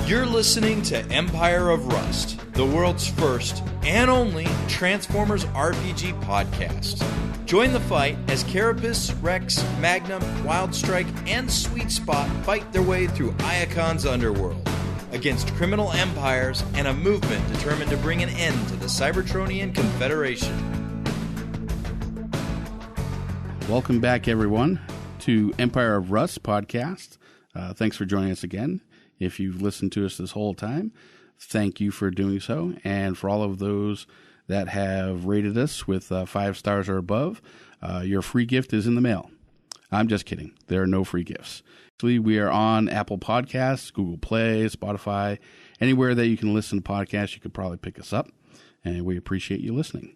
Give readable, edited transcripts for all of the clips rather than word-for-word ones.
You're listening to Empire of Rust, the world's first and only Transformers RPG podcast. Join the fight as Carapace, Rex, Magnum, Wildstrike, and Sweet Spot fight their way through Iacon's underworld against criminal empires and a movement determined to bring an end to the Cybertronian Confederation. Welcome back, everyone, to Empire of Rust podcast. Thanks for joining us again. If you've listened to us this whole time, thank you for doing so. And for all of those that have rated us with 5 stars or above, your free gift is in the mail. I'm just kidding. There are no free gifts. Actually, we are on Apple Podcasts, Google Play, Spotify, anywhere that you can listen to podcasts, you could probably pick us up, and we appreciate you listening.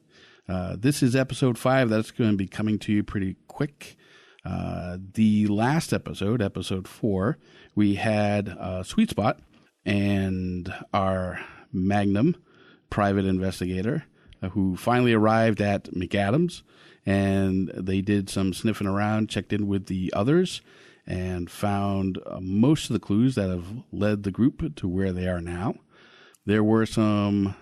This is episode 5. That's going to be coming to you pretty quick. The last episode, episode 4, we had Sweet Spot and our Magnum private investigator who finally arrived at McAdams, and they did some sniffing around, checked in with the others, and found most of the clues that have led the group to where they are now. There were some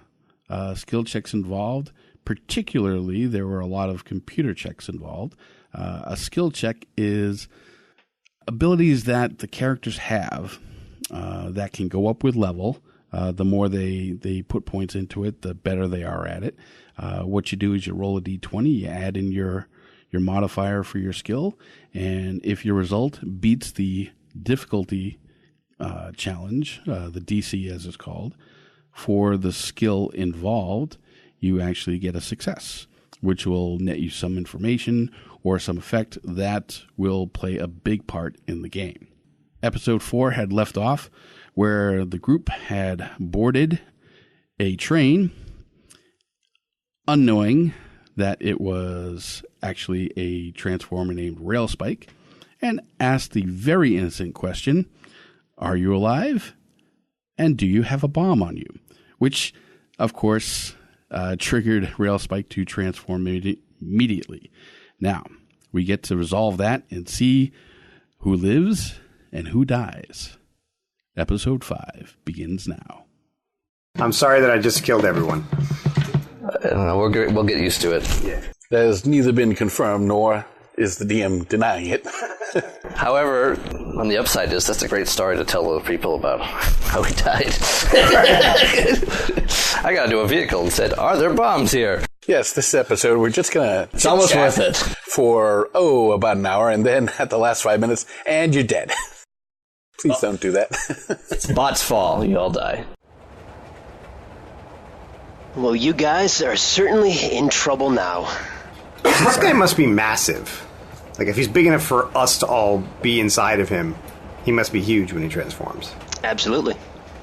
skill checks involved. Particularly, there were a lot of computer checks involved. A skill check is abilities that the characters have that can go up with level. The more they put points into it, the better they are at it. What you do is you roll a d20, you add in your modifier for your skill, and if your result beats the difficulty challenge, the DC as it's called, for the skill involved, you actually get a success, which will net you some information or some effect that will play a big part in the game. Episode 4 had left off where the group had boarded a train, unknowing that it was actually a Transformer named Railspike, and asked the very innocent question, "Are you alive? And do you have a bomb on you?" Which, of course, triggered Railspike to transform immediately. Now, we get to resolve that and see who lives and who dies. Episode 5 begins now. I'm sorry that I just killed everyone. I don't know, we'll get used to it. Yeah. That has neither been confirmed nor is the DM denying it. However, on the upside is that's a great story to tell other people about how he died. I got into a vehicle and said, "Are there bombs here?" Yes, this episode we're just gonna. It's almost worth it for about an hour, and then at the last 5 minutes, and you're dead. Please don't do that. It's bots' fall. You all die. Well, you guys are certainly in trouble now. This guy must be massive. Like, if he's big enough for us to all be inside of him, he must be huge when he transforms. Absolutely.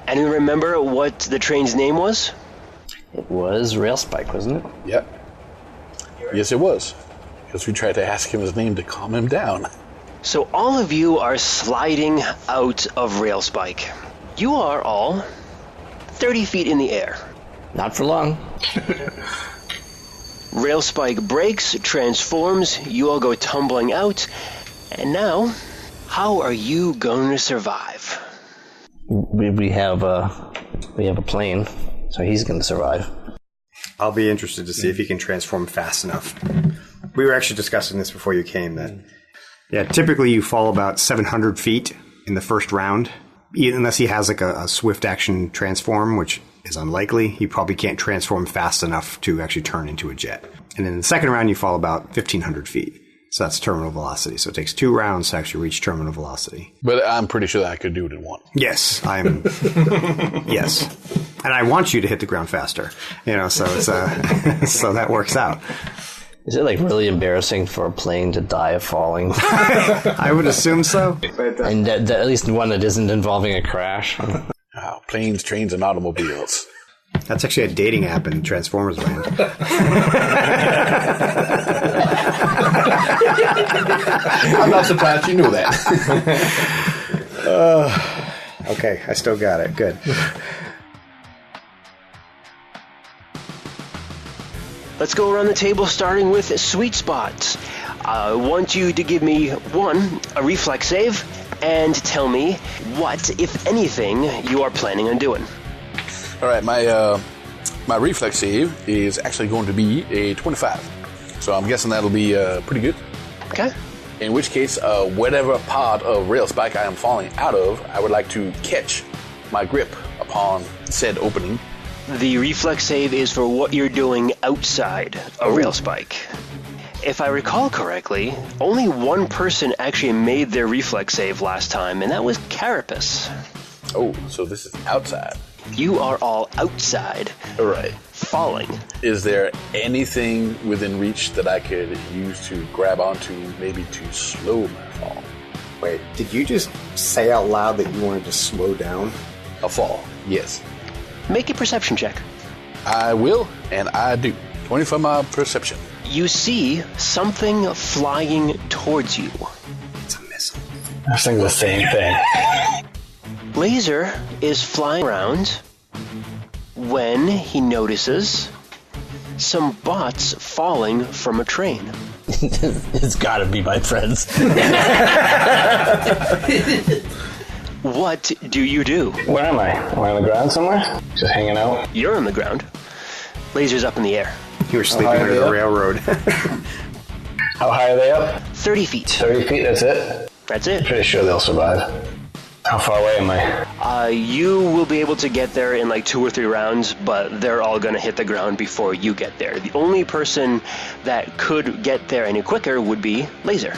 And you remember what the train's name was? It was Railspike, wasn't it? Yep. Yes, it was. Because we tried to ask him his name to calm him down. So all of you are sliding out of Railspike. You are all 30 feet in the air. Not for long. Railspike breaks, transforms, you all go tumbling out, and now, how are you going to survive? We have a plane, so he's going to survive. I'll be interested to see if he can transform fast enough. We were actually discussing this before you came, that, typically you fall about 700 feet in the first round, unless he has like a swift action transform, which is unlikely. He probably can't transform fast enough to actually turn into a jet. And then in the second round, you fall about 1,500 feet. So that's terminal velocity. So it takes 2 rounds to actually reach terminal velocity. But I'm pretty sure that I could do it in 1. Yes, I'm. Yes, and I want you to hit the ground faster. So it's so that works out. Is it like really embarrassing for a plane to die of falling? I would assume so. And at least one that isn't involving a crash. Wow, planes, trains, and automobiles. That's actually a dating app in Transformers land. I'm not surprised you knew that. Okay, I still got it. Good. Let's go around the table, starting with Sweet Spot. I want you to give me, a reflex save, and tell me what, if anything, you are planning on doing. All right, my reflex save is actually going to be a 25. So I'm guessing that'll be pretty good. Okay. In which case, whatever part of rail spike I am falling out of, I would like to catch my grip upon said opening. The reflex save is for what you're doing outside a rail spike. If I recall correctly, only one person actually made their reflex save last time, and that was Carapace. Oh, so this is outside. You are all outside. All right. Falling. Is there anything within reach that I could use to grab onto, maybe to slow my fall? Wait, did you just say out loud that you wanted to slow down? A fall, yes. Make a perception check. I will, and I do. 20 for my perception. You see something flying towards you. It's a missile. I was thinking the same thing. Laser is flying around when he notices some bots falling from a train. It's gotta be my friends. What do you do? Where am I? Am I on the ground somewhere? Just hanging out? You're on the ground. Laser's up in the air. You were sleeping under the railroad. How high are they up? 30 feet. 30 feet, that's it? That's it. Pretty sure they'll survive. How far away am I? You will be able to get there in like 2 or 3 rounds, but they're all going to hit the ground before you get there. The only person that could get there any quicker would be Laser.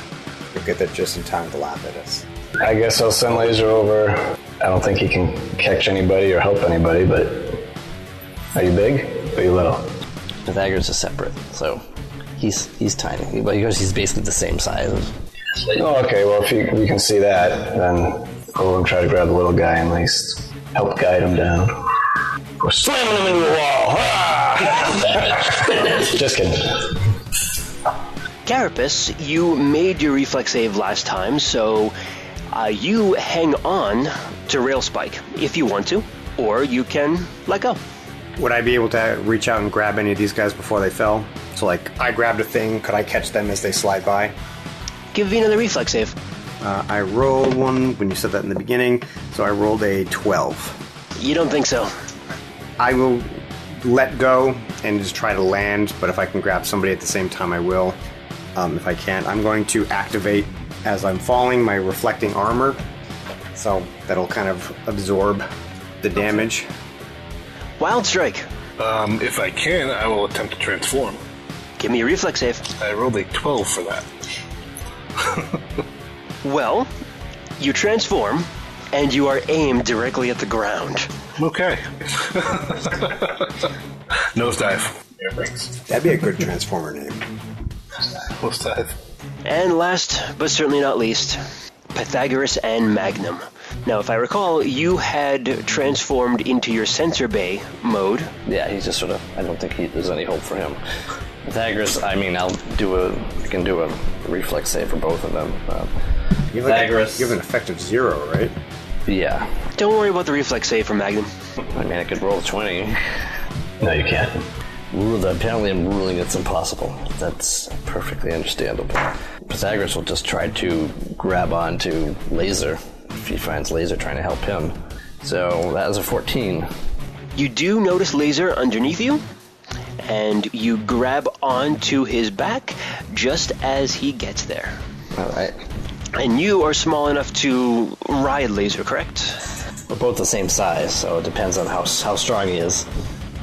You'll get there just in time to laugh at us. I guess I'll send Laser over. I don't think he can catch anybody or help anybody, but... Are you big? Or are you little? Pythagoras is separate, so he's tiny. But he's basically the same size. Oh, okay, well, if you can see that, then go over and try to grab the little guy and at least help guide him down. Or slamming him into the wall! Ah! Just kidding. Carapace, you made your reflex save last time, so you hang on to Rail Spike if you want to, or you can let go. Would I be able to reach out and grab any of these guys before they fell? So, like, I grabbed a thing, could I catch them as they slide by? Give me another reflex save. I rolled one when you said that in the beginning, so I rolled a 12. You don't think so? I will let go and just try to land, but if I can grab somebody at the same time, I will. If I can't, I'm going to activate, as I'm falling, my reflecting armor, so that'll kind of absorb the damage. Wildstrike. If I can, I will attempt to transform. Give me a reflex save. I rolled a 12 for that. Well, you transform, and you are aimed directly at the ground. Okay. Nosedive. Yeah, thanks. That'd be a good Transformer name. Nosedive. And last, but certainly not least, Pythagoras and Magnum. Now, if I recall, you had transformed into your sensor bay mode. Yeah, he's just sort of... I don't think there's any hope for him. Pythagoras, I mean, I can do a reflex save for both of them. Pythagoras... You have an effective 0, right? Yeah. Don't worry about the reflex save for Magnum. I mean, I could roll 20. No, you can't. Apparently I'm ruling it's impossible. That's perfectly understandable. Pythagoras will just try to grab onto Laser if he finds Laser trying to help him. So that is a 14. You do notice Laser underneath you, and you grab onto his back just as he gets there. All right. And you are small enough to ride Laser, correct? We're both the same size, so it depends on how strong he is.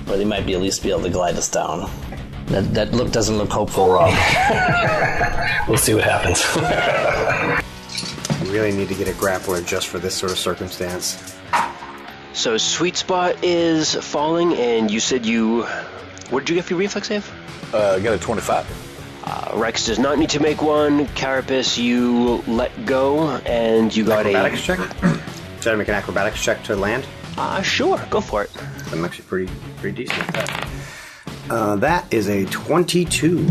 But he might be at least be able to glide us down. That look doesn't look hopeful, Rob. We'll see what happens. You really need to get a grappler just for this sort of circumstance. So Sweet Spot is falling, and you said you... What did you get for your reflex save? I got a 25. Rex does not need to make one. Carapace, you let go, and you got acrobatics check? Should I make an acrobatics check to land? Sure, go for it. I'm actually pretty decent at that. That is a 22.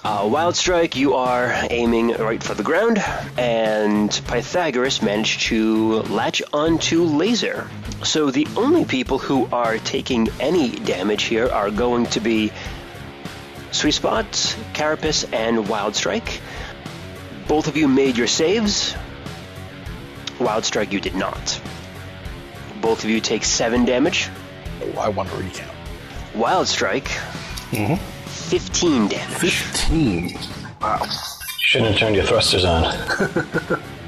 Wildstrike, you are aiming right for the ground, and Pythagoras managed to latch onto Laser. So the only people who are taking any damage here are going to be Sweet Spot, Carapace, and Wildstrike. Both of you made your saves. Wildstrike, you did not. Both of you take 7 damage. Oh, I want to recount. Wildstrike, 15 damage. 15. Wow. Shouldn't have turned your thrusters on.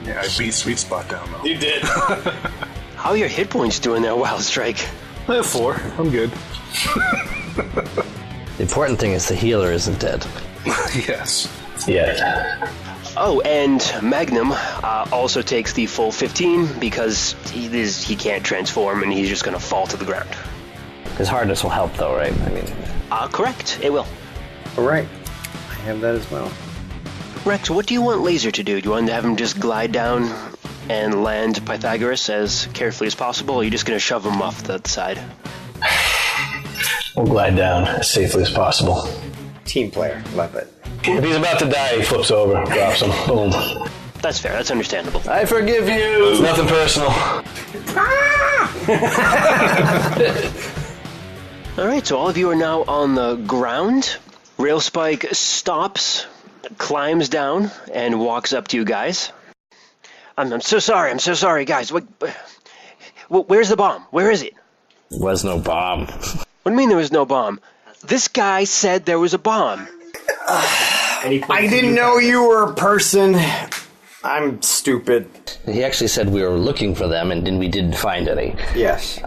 Yeah, I beat Sweet Spot down, though. You did. How are your hit points doing there, Wildstrike? I have 4. I'm good. The important thing is the healer isn't dead. Yes. Yeah. Oh, and Magnum also takes the full 15 because he can't transform and he's just going to fall to the ground. His hardness will help, though, right? I mean, Correct, it will. All right. I have that as well. Rex, what do you want Laser to do? Do you want to have him just glide down and land Pythagoras as carefully as possible, or are you just going to shove him off the side? We'll glide down as safely as possible. Team player. Love it. If he's about to die, he flips over, drops him. Boom. That's fair, that's understandable. I forgive you! It's nothing personal. Alright, so all of you are now on the ground. Railspike stops, climbs down, and walks up to you guys. I'm so sorry, guys. Where's the bomb? Where is it? There was no bomb. What do you mean there was no bomb? This guy said there was a bomb. I didn't know you were a person. I'm stupid. He actually said we were looking for them, and then we didn't find any. Yes.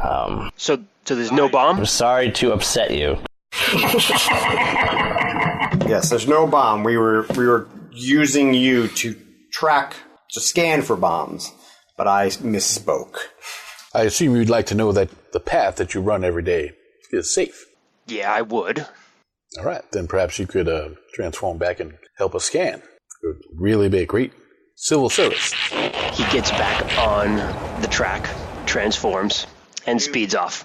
So there's no bomb? I'm sorry to upset you. Yes, there's no bomb. We were using you to scan for bombs, but I misspoke. I assume you'd like to know that the path that you run every day is safe. Yeah, I would. All right, then perhaps you could transform back and help us scan. It would really be a great civil service. He gets back on the track, transforms, and speeds off.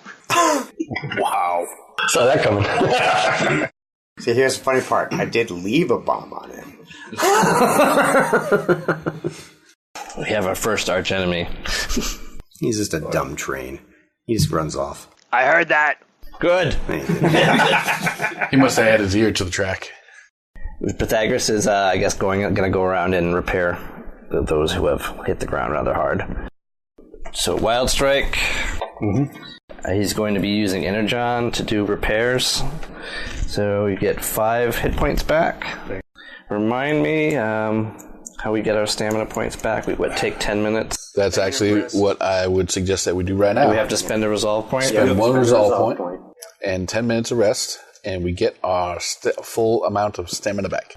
Wow. Saw that coming. See, here's the funny part. I did leave a bomb on it. We have our first archenemy. He's just a dumb train. He just runs off. I heard that. Good. He must have had his ear to the track. Pythagoras is, I guess, going to go around and repair those who have hit the ground rather hard. So Wildstrike, he's going to be using Energon to do repairs. So you get 5 hit points back. Remind me how we get our stamina points back. We would take 10 minutes. That's actually what I would suggest that we do right now. We have to spend a resolve point. Spend 1 resolve point and 10 minutes of rest, and we get our full amount of stamina back.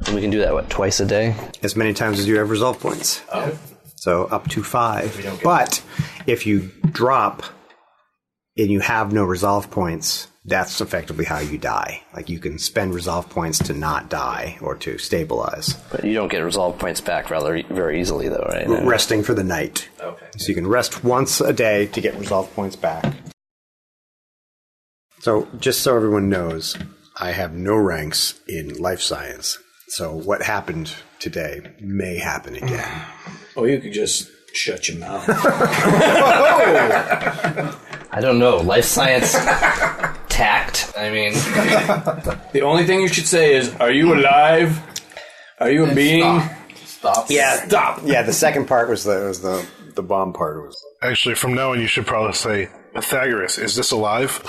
And we can do that, twice a day? As many times as you have resolve points. Oh. So up to 5. But if you drop and you have no resolve points, that's effectively how you die. Like, you can spend resolve points to not die or to stabilize. But you don't get resolve points back very easily, though, right? Resting for the night. Okay. So you can rest once a day to get resolve points back. So, just so everyone knows, I have no ranks in life science. So what happened today may happen again. Oh, you could just shut your mouth. I don't know. Life science tact? I mean... The only thing you should say is, are you alive? Are you a being? Stop. Yeah, stop. Yeah, the second part was the bomb part. Was Actually, from now on, you should probably say, Pythagoras, is this alive?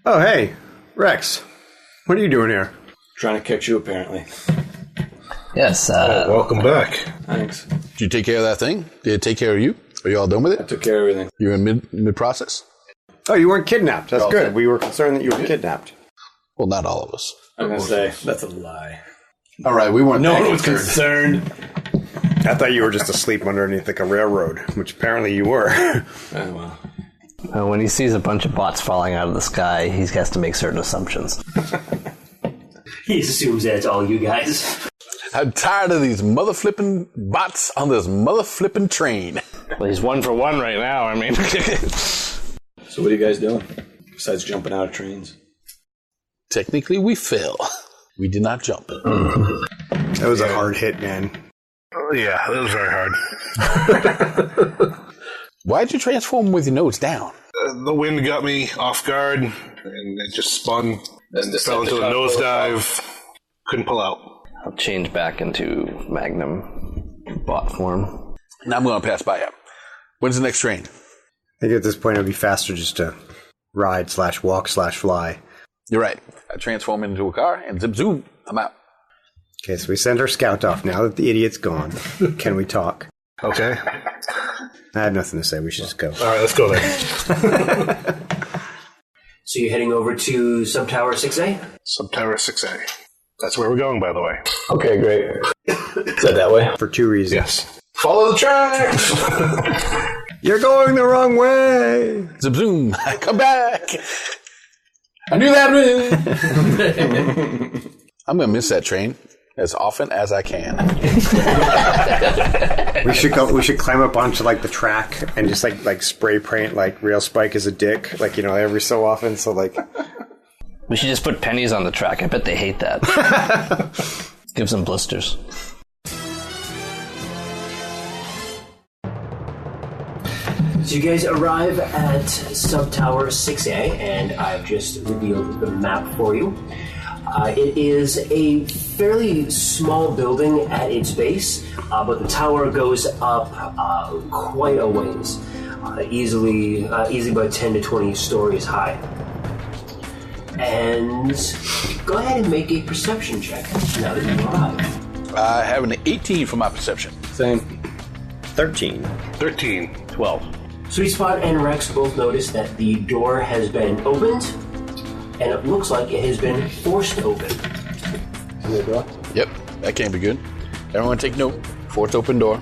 Oh, hey, Rex. What are you doing here? Trying to catch you, apparently. Yes. Welcome back. Thanks. Did you take care of that thing? Did it take care of you? Are you all done with I it? took care of everything. You're in mid-process? Oh, you weren't kidnapped. That's good. We were concerned that you were kidnapped. Well, not all of us. I'm going to say, that's a lie. All right, we weren't. No one was concerned. I thought you were just asleep underneath like a railroad, which apparently you were. Oh, well. When he sees a bunch of bots falling out of the sky, he has to make certain assumptions. He assumes that's all you guys. I'm tired of these mother-flipping bots on this mother-flipping train. Well, he's 1 for 1 right now, I mean. So what are you guys doing, besides jumping out of trains? Technically, we fell. We did not jump. That was a hard hit, man. Yeah, that was very hard. Why'd you transform with your nose down? The wind got me off guard, and it just spun and fell into a nosedive. Couldn't pull out. I'll change back into Magnum bot form. Now I'm going to pass by him. When's the next train? I think at this point it would be faster just to ride/walk/fly. You're right. I transform into a car and zip zoom. I'm out. Okay, so we send our scout off now that the idiot's gone. Can we talk? Okay. I have nothing to say. We should just go. All right, let's go then. So you're heading over to Subtower 6A? Subtower 6A. That's where we're going, by the way. Okay, great. Is that way? For 2 reasons. Yes. Follow the tracks! You're going the wrong way! Zip zoom. Come back. I knew that. I'm going to miss that train as often as I can. We should climb up onto like the track and just like spray paint like Railspike is a dick, like, you know, every so often. So like, We should just put pennies on the track. I bet they hate that. Give some blisters. So you guys arrive at Subtower 6A, and I've just revealed the map for you. It is a fairly small building at its base, but the tower goes up quite a ways, easily about 10 to 20 stories high. And go ahead and make a perception check now that you arrive. I have an 18 for my perception. Same. 13. 12. Sweet Spot and Rex both notice that the door has been opened, and it looks like it has been forced open. Yep, that can't be good. Everyone take note. Forced open door.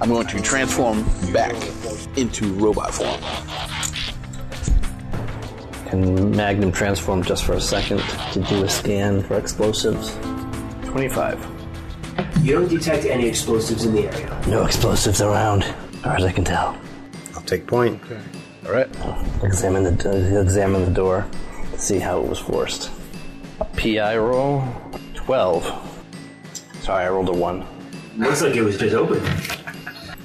I'm going to transform back into robot form. Can Magnum transform just for a second to do a scan for explosives? 25. You don't detect any explosives in the area. No explosives around, as far as I can tell. I'll take point. Okay. All right. Examine the door to see how it was forced. A PI roll, 12. Sorry, I rolled a 1. Looks like it was just open.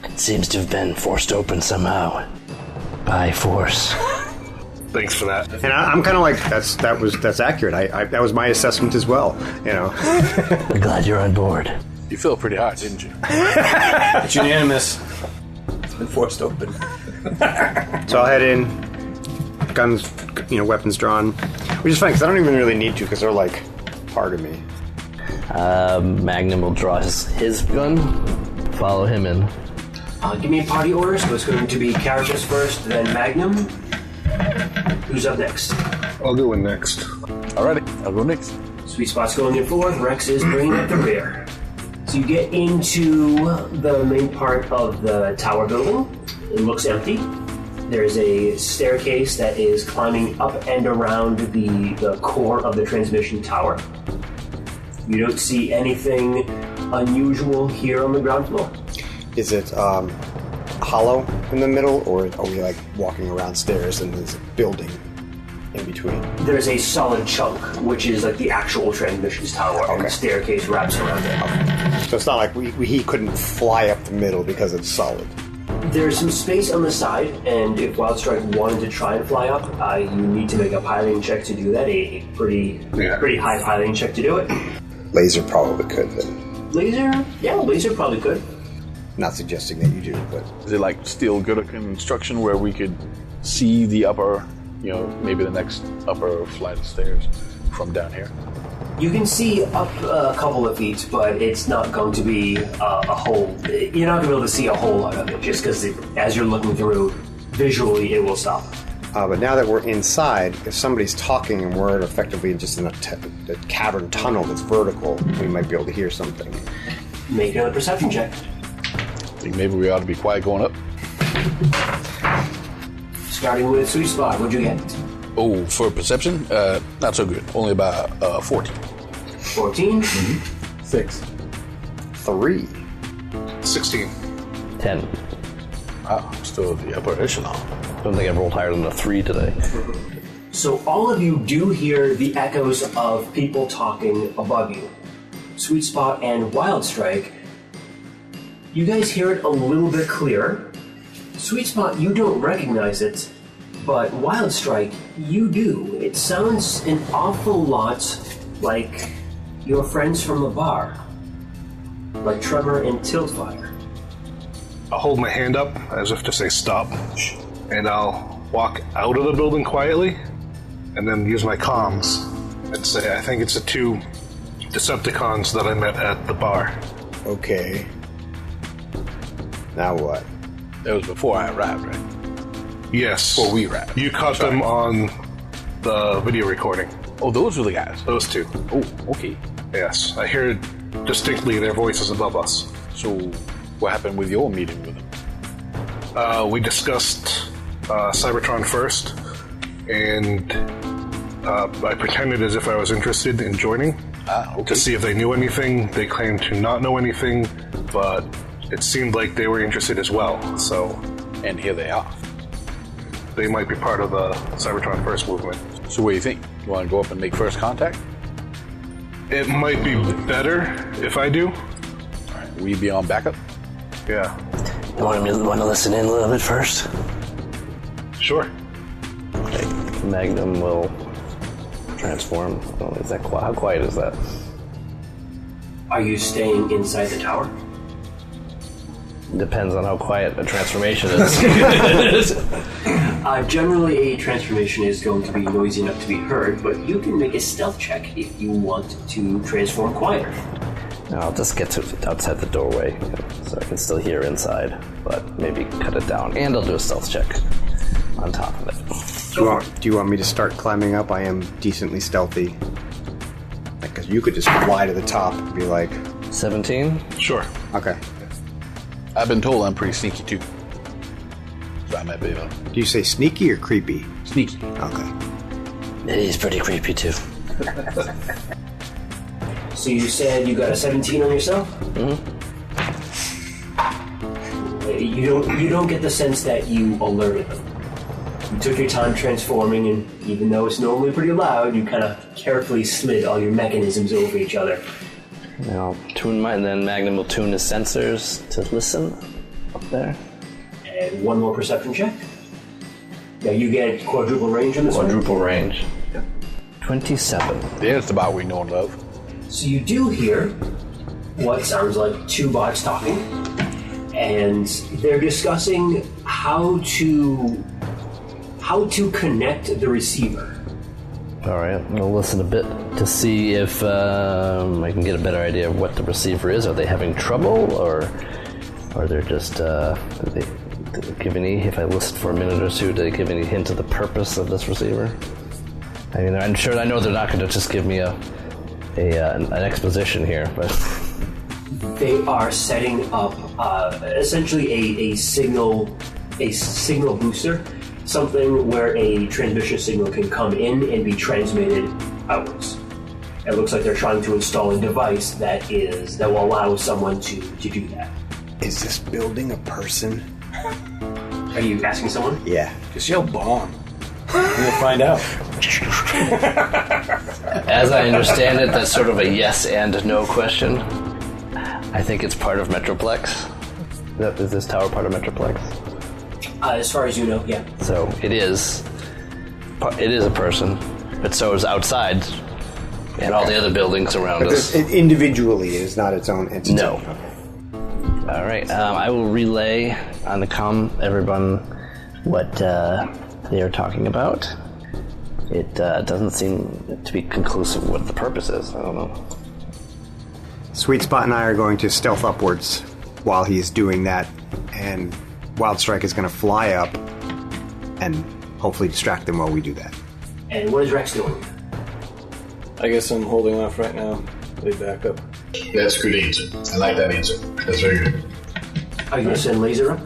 It seems to have been forced open somehow. By force. Thanks for that. And I'm kind of like, that's accurate. That was my assessment as well, you know. I'm glad you're on board. You feel pretty hot, didn't you? It's unanimous. It's been forced open. So I'll head in, guns, weapons drawn, which is fine because I don't even really need to because they're like part of me. Magnum will draw his gun, follow him in. Give me a party order, so it's going to be Carapace first, then Magnum. Who's up next? I'll go in next. Alrighty, I'll go next. Sweet Spot's going in fourth, Rex is bringing up the rear. So you get into the main part of the tower building. It looks empty. There's a staircase that is climbing up and around the core of the transmission tower. You don't see anything unusual here on the ground floor. Is it hollow in the middle, or are we like walking around stairs and there's a building in between? There's a solid chunk, which is like the actual transmissions tower, and the staircase wraps around it. Okay. So it's not like he couldn't fly up the middle because it's solid. There's some space on the side, and if Wildstrike wanted to try and fly up, you need to make a piloting check to do that, a pretty high piloting check to do it. Laser probably could, then. Laser? Yeah, laser probably could. Not suggesting that you do, but... Is it like still good construction where we could see the upper, maybe the next upper flight of stairs from down here? You can see up a couple of feet, but it's not going to be a whole... You're not going to be able to see a whole lot of it, just because as you're looking through, visually it will stop. But now that we're inside, if somebody's talking and we're effectively just in a cavern tunnel that's vertical, we might be able to hear something. Make another perception check. I think maybe we ought to be quiet going up. Starting with Sweet Spot, what'd you get? Oh, for perception? Not so good. Only about 14. 14? Mm-hmm. 6. 3. 16. 10. Wow, still the upper echelon. Don't think I've rolled higher than a 3 today. So all of you do hear the echoes of people talking above you. Sweet Spot and Wildstrike, you guys hear it a little bit clearer. Sweet Spot, you don't recognize it, But Wildstrike, you do. It sounds an awful lot like your friends from the bar. Like Tremor and Tiltfire. I'll hold my hand up as if to say stop, and I'll walk out of the building quietly, and then use my comms and say, I think it's the 2 Decepticons that I met at the bar. Okay. Now what? That was before I arrived, right? Yes. Before we arrived. You caught them on the video recording. Oh, those were the guys. Those 2. Oh, okay. Yes. I hear distinctly their voices above us. So, what happened with your meeting with them? We discussed Cybertron First, and I pretended as if I was interested in joining to see if they knew anything. They claimed to not know anything, but it seemed like they were interested as well, so... And here they are. They might be part of the Cybertron First movement. So what do you think? You want to go up and make first contact? It might be better if I do. Alright, will you be on backup? Yeah. You want to listen in a little bit first? Sure. Okay. Magnum will transform. Oh, is that how quiet is that? Are you staying inside the tower? Depends on how quiet a transformation is. Generally, a transformation is going to be noisy enough to be heard, but you can make a stealth check if you want to transform quieter. I'll just get to outside the doorway so I can still hear inside, but maybe cut it down. And I'll do a stealth check on top of it. Do you want me to start climbing up? I am decently stealthy. Because you could just fly to the top and be like... 17? Sure. Okay. I've been told I'm pretty sneaky too. So I might be able to... Do you say sneaky or creepy? Sneaky. Okay. He's pretty creepy too. So you said you got a 17 on yourself? Mm-hmm. You don't get the sense that you alerted them. You took your time transforming, and even though it's normally pretty loud, you kind of carefully slid all your mechanisms over each other. I'll tune mine, then Magnum will tune his sensors to listen up there. And one more perception check. Now you get quadruple range on this one? Quadruple range. Yep. 27. Yeah, it's about we know and love. So you do hear what sounds like 2 bots talking, and they're discussing how to connect the receiver. Alright, I'm going to listen a bit to see if I can get a better idea of what the receiver is. Are they having trouble, or they're just, do they give any, if I listen for a minute or 2, do they give any hint of the purpose of this receiver? I mean, I'm sure, I know they're not going to just give me an exposition here, but... They are setting up essentially a signal booster. Something where a transmission signal can come in and be transmitted outwards. It looks like they're trying to install a device that will allow someone to do that. Is this building a person? Are you asking someone? Yeah. Just yell bomb. We'll find out. As I understand it, that's sort of a yes and no question. I think it's part of Metroplex. Is this tower part of Metroplex? As far as you know, yeah. So it is a person, but so is outside and all the other buildings around us. Individually, it is not its own entity. No. Okay. All right, I will relay on the comm everyone what they are talking about. It doesn't seem to be conclusive what the purpose is. I don't know. Sweet Spot and I are going to stealth upwards while he's doing that, and Wildstrike is going to fly up and hopefully distract them while we do that. And what is Rex doing? I guess I'm holding off right now. They back up. That's a good answer. I like that answer. That's very good. Are you going to send Laser up?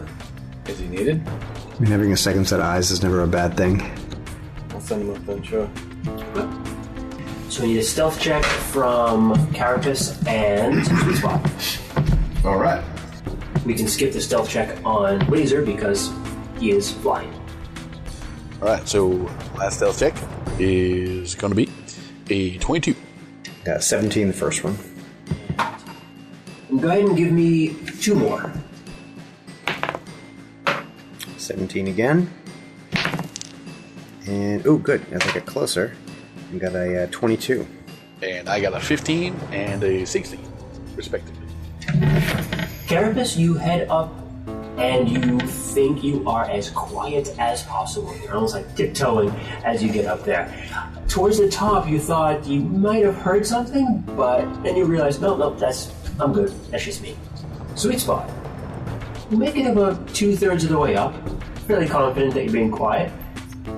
Is he needed? I mean, having a second set of eyes is never a bad thing. I'll send him up then, sure. So we need a stealth check from Carapace and Sweet Spot. All right. We can skip the stealth check on Laser because he is flying. Alright, so last stealth check is going to be a 22. 17 the first one. Go ahead and give me 2 more. 17 again. And, oh, good. As I get closer, I got a 22. And I got a 15 and a 16, respectively. Carapace, you head up and you think you are as quiet as possible. You're almost like tiptoeing as you get up there. Towards the top, you thought you might have heard something, but then you realize, no, I'm good. That's just me. Sweet spot. You make it about 2/3 of the way up, fairly confident that you're being quiet.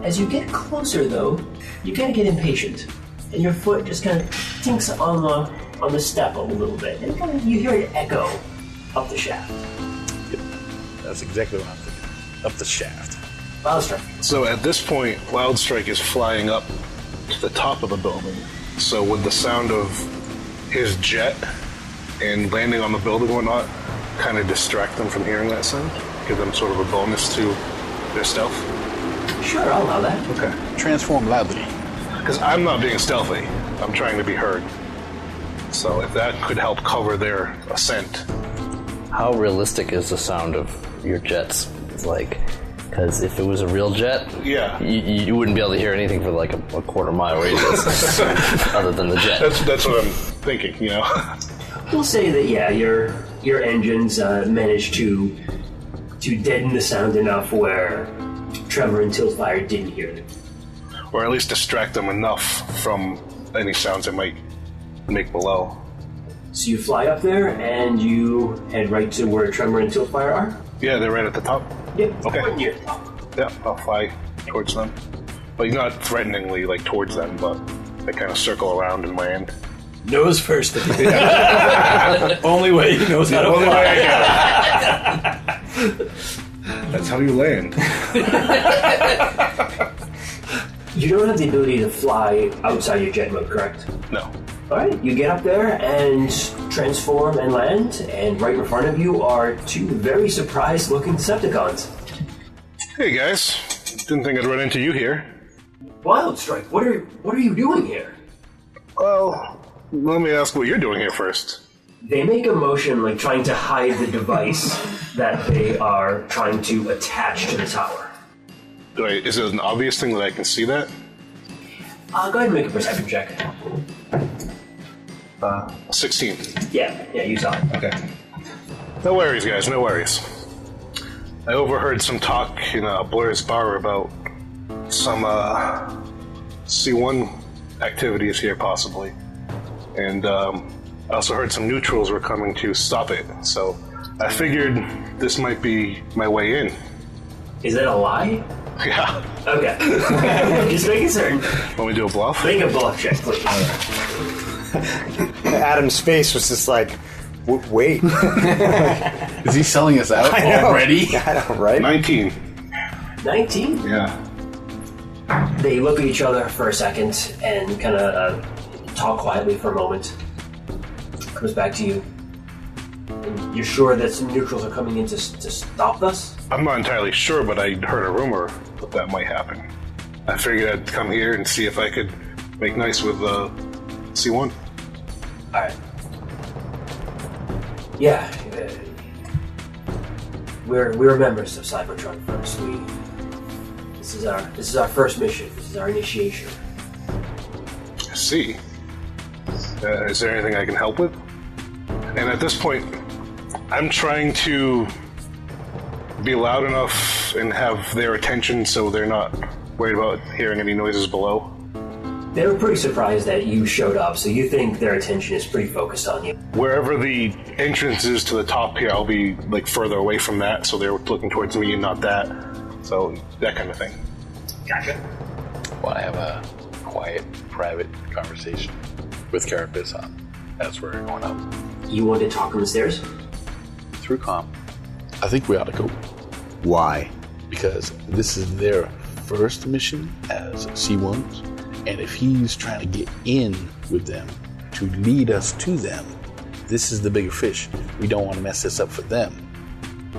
As you get closer, though, you kind of get impatient, and your foot just kind of tinks on the step a little bit, and kind of you hear it echo up the shaft. Yep, that's exactly what I'm thinking. Up the shaft. Wildstrike. So at this point, Wildstrike is flying up to the top of the building. So would the sound of his jet and landing on the building and whatnot kind of distract them from hearing that sound? Give them sort of a bonus to their stealth? Sure, I'll allow that. Okay. Transform loudly. Because I'm not being stealthy. I'm trying to be heard. So if that could help cover their ascent. How realistic is the sound of your jets? Like, because if it was a real jet, yeah, you wouldn't be able to hear anything for like a quarter-mile radius, other than the jet. That's what I'm thinking, you know? We'll say that, yeah, your engines managed to deaden the sound enough where Tremor and Tiltfire didn't hear it. Or at least distract them enough from any sounds it might make below. So you fly up there and you head right to where Tremor and Tiltfire are? Yeah, they're right at the top? Yep, okay. Right near the top. Yeah, I'll fly towards them. But not threateningly, like, towards them, but I kind of circle around and land. Nose first. Only way he knows how to Only fly. way I got it. That's how you land. You don't have the ability to fly outside your jet mode, correct? No. Alright, you get up there and transform and land, and right in front of you are two very surprised-looking Decepticons. Hey guys, didn't think I'd run into you here. Wildstrike, what are you doing here? Well, let me ask what you're doing here first. They make a motion like trying to hide the device that they are trying to attach to the tower. Is it an obvious thing that I can see that? Go ahead and make a perception check. 16. Yeah, you saw it. Okay. No worries, guys, no worries. I overheard some talk in Blair's bar about some C1 activities here, possibly. And I also heard some neutrals were coming to stop it, so I figured this might be my way in. Is that a lie? Yeah. Okay. Just making certain. Want me to do a bluff? Make a bluff check, please. Adam's face was just like, wait. Is he selling us out already? I know, right? 19. 19? Yeah. They look at each other for a second and kind of talk quietly for a moment. Comes back to you. And you're sure that some neutrals are coming in to stop us? I'm not entirely sure, but I heard a rumor that might happen. I figured I'd come here and see if I could make nice with C1. Alright. Yeah. We're members of Cybertron First. This is our first mission. This is our initiation. I see. Is there anything I can help with? And at this point, I'm trying to be loud enough and have their attention so they're not worried about hearing any noises below. They were pretty surprised that you showed up, so you think their attention is pretty focused on you. Wherever the entrance is to the top here, I'll be like further away from that, so they're looking towards me and not that. So that kind of thing. Gotcha. Want to have a quiet, private conversation with Carapace as we're going up. You want to talk on the stairs? Through comm. I think we ought to go. Why? Because this is their first mission as C1s, and if he's trying to get in with them to lead us to them, this is the bigger fish. We don't want to mess this up for them,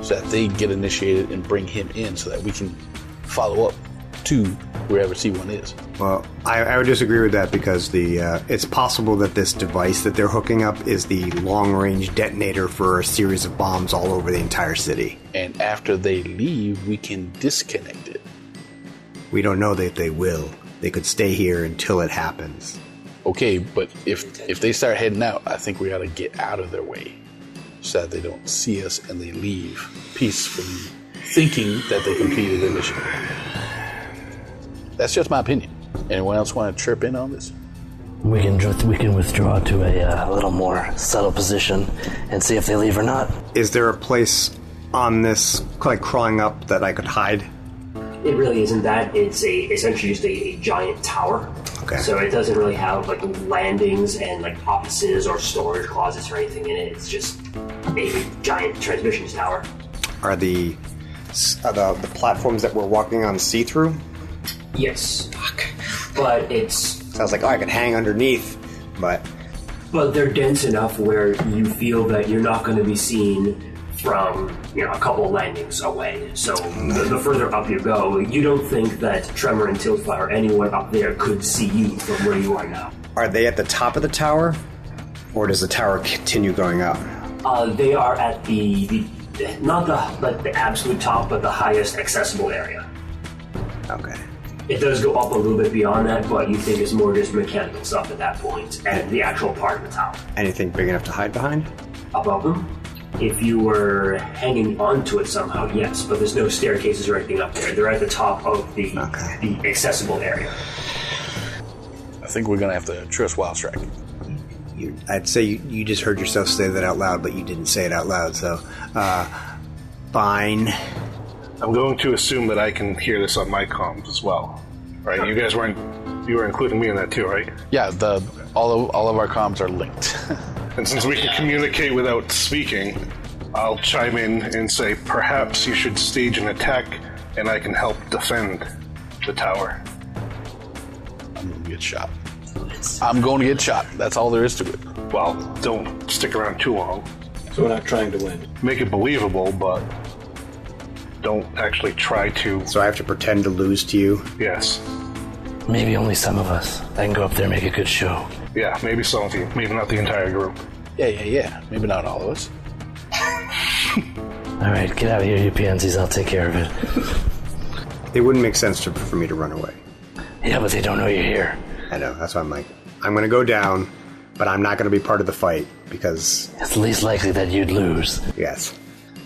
so that they get initiated and bring him in so that we can follow up to wherever C1 is. Well, I would disagree with that because it's possible that this device that they're hooking up is the long-range detonator for a series of bombs all over the entire city. And after they leave, we can disconnect it. We don't know that they will. They could stay here until it happens. Okay, but if they start heading out, I think we gotta get out of their way so that they don't see us and they leave peacefully, thinking that they completed their mission. That's just my opinion. Anyone else want to chirp in on this? We can withdraw to a little more subtle position and see if they leave or not. Is there a place on this, like crawling up, that I could hide? It really isn't that. It's essentially just a giant tower. Okay. So it doesn't really have like landings and like offices or storage closets or anything in it. It's just a giant transmissions tower. Are the platforms that we're walking on see-through? Yes. But it's... Sounds like, I could hang underneath, but they're dense enough where you feel that you're not going to be seen from, a couple landings away. So the further up you go, you don't think that Tremor and Tiltfire or anyone up there could see you from where you are now. Are they at the top of the tower? Or does the tower continue going up? They are at the not the absolute top, but the highest accessible area. Okay. It does go up a little bit beyond that, but you think it's more just mechanical stuff at that point, and the actual part of the tower. Anything big enough to hide behind? Above them? If you were hanging onto it somehow, yes, but there's no staircases or anything up there. They're at the top of the accessible area. I think we're going to have to trust Wildstrike. I'd say you just heard yourself say that out loud, but you didn't say it out loud, so... fine. I'm going to assume that I can hear this on my comms as well. Right? You guys you were including me in that too, right? Yeah, all of our comms are linked. And since we can communicate without speaking, I'll chime in and say, perhaps you should stage an attack and I can help defend the tower. I'm going to get shot. I'm going to get shot. That's all there is to it. Well, don't stick around too long. So we're not trying to win. Make it believable, but don't actually try to... So I have to pretend to lose to you? Yes. Maybe only some of us. I can go up there and make a good show. Yeah, maybe some of you. Maybe not the entire group. Yeah. Maybe not all of us. Alright, get out of here, you pansies. I'll take care of it. It wouldn't make sense for me to run away. Yeah, but they don't know you're here. I know. That's why I'm like, I'm going to go down, but I'm not going to be part of the fight, because... It's least likely that you'd lose. Yes.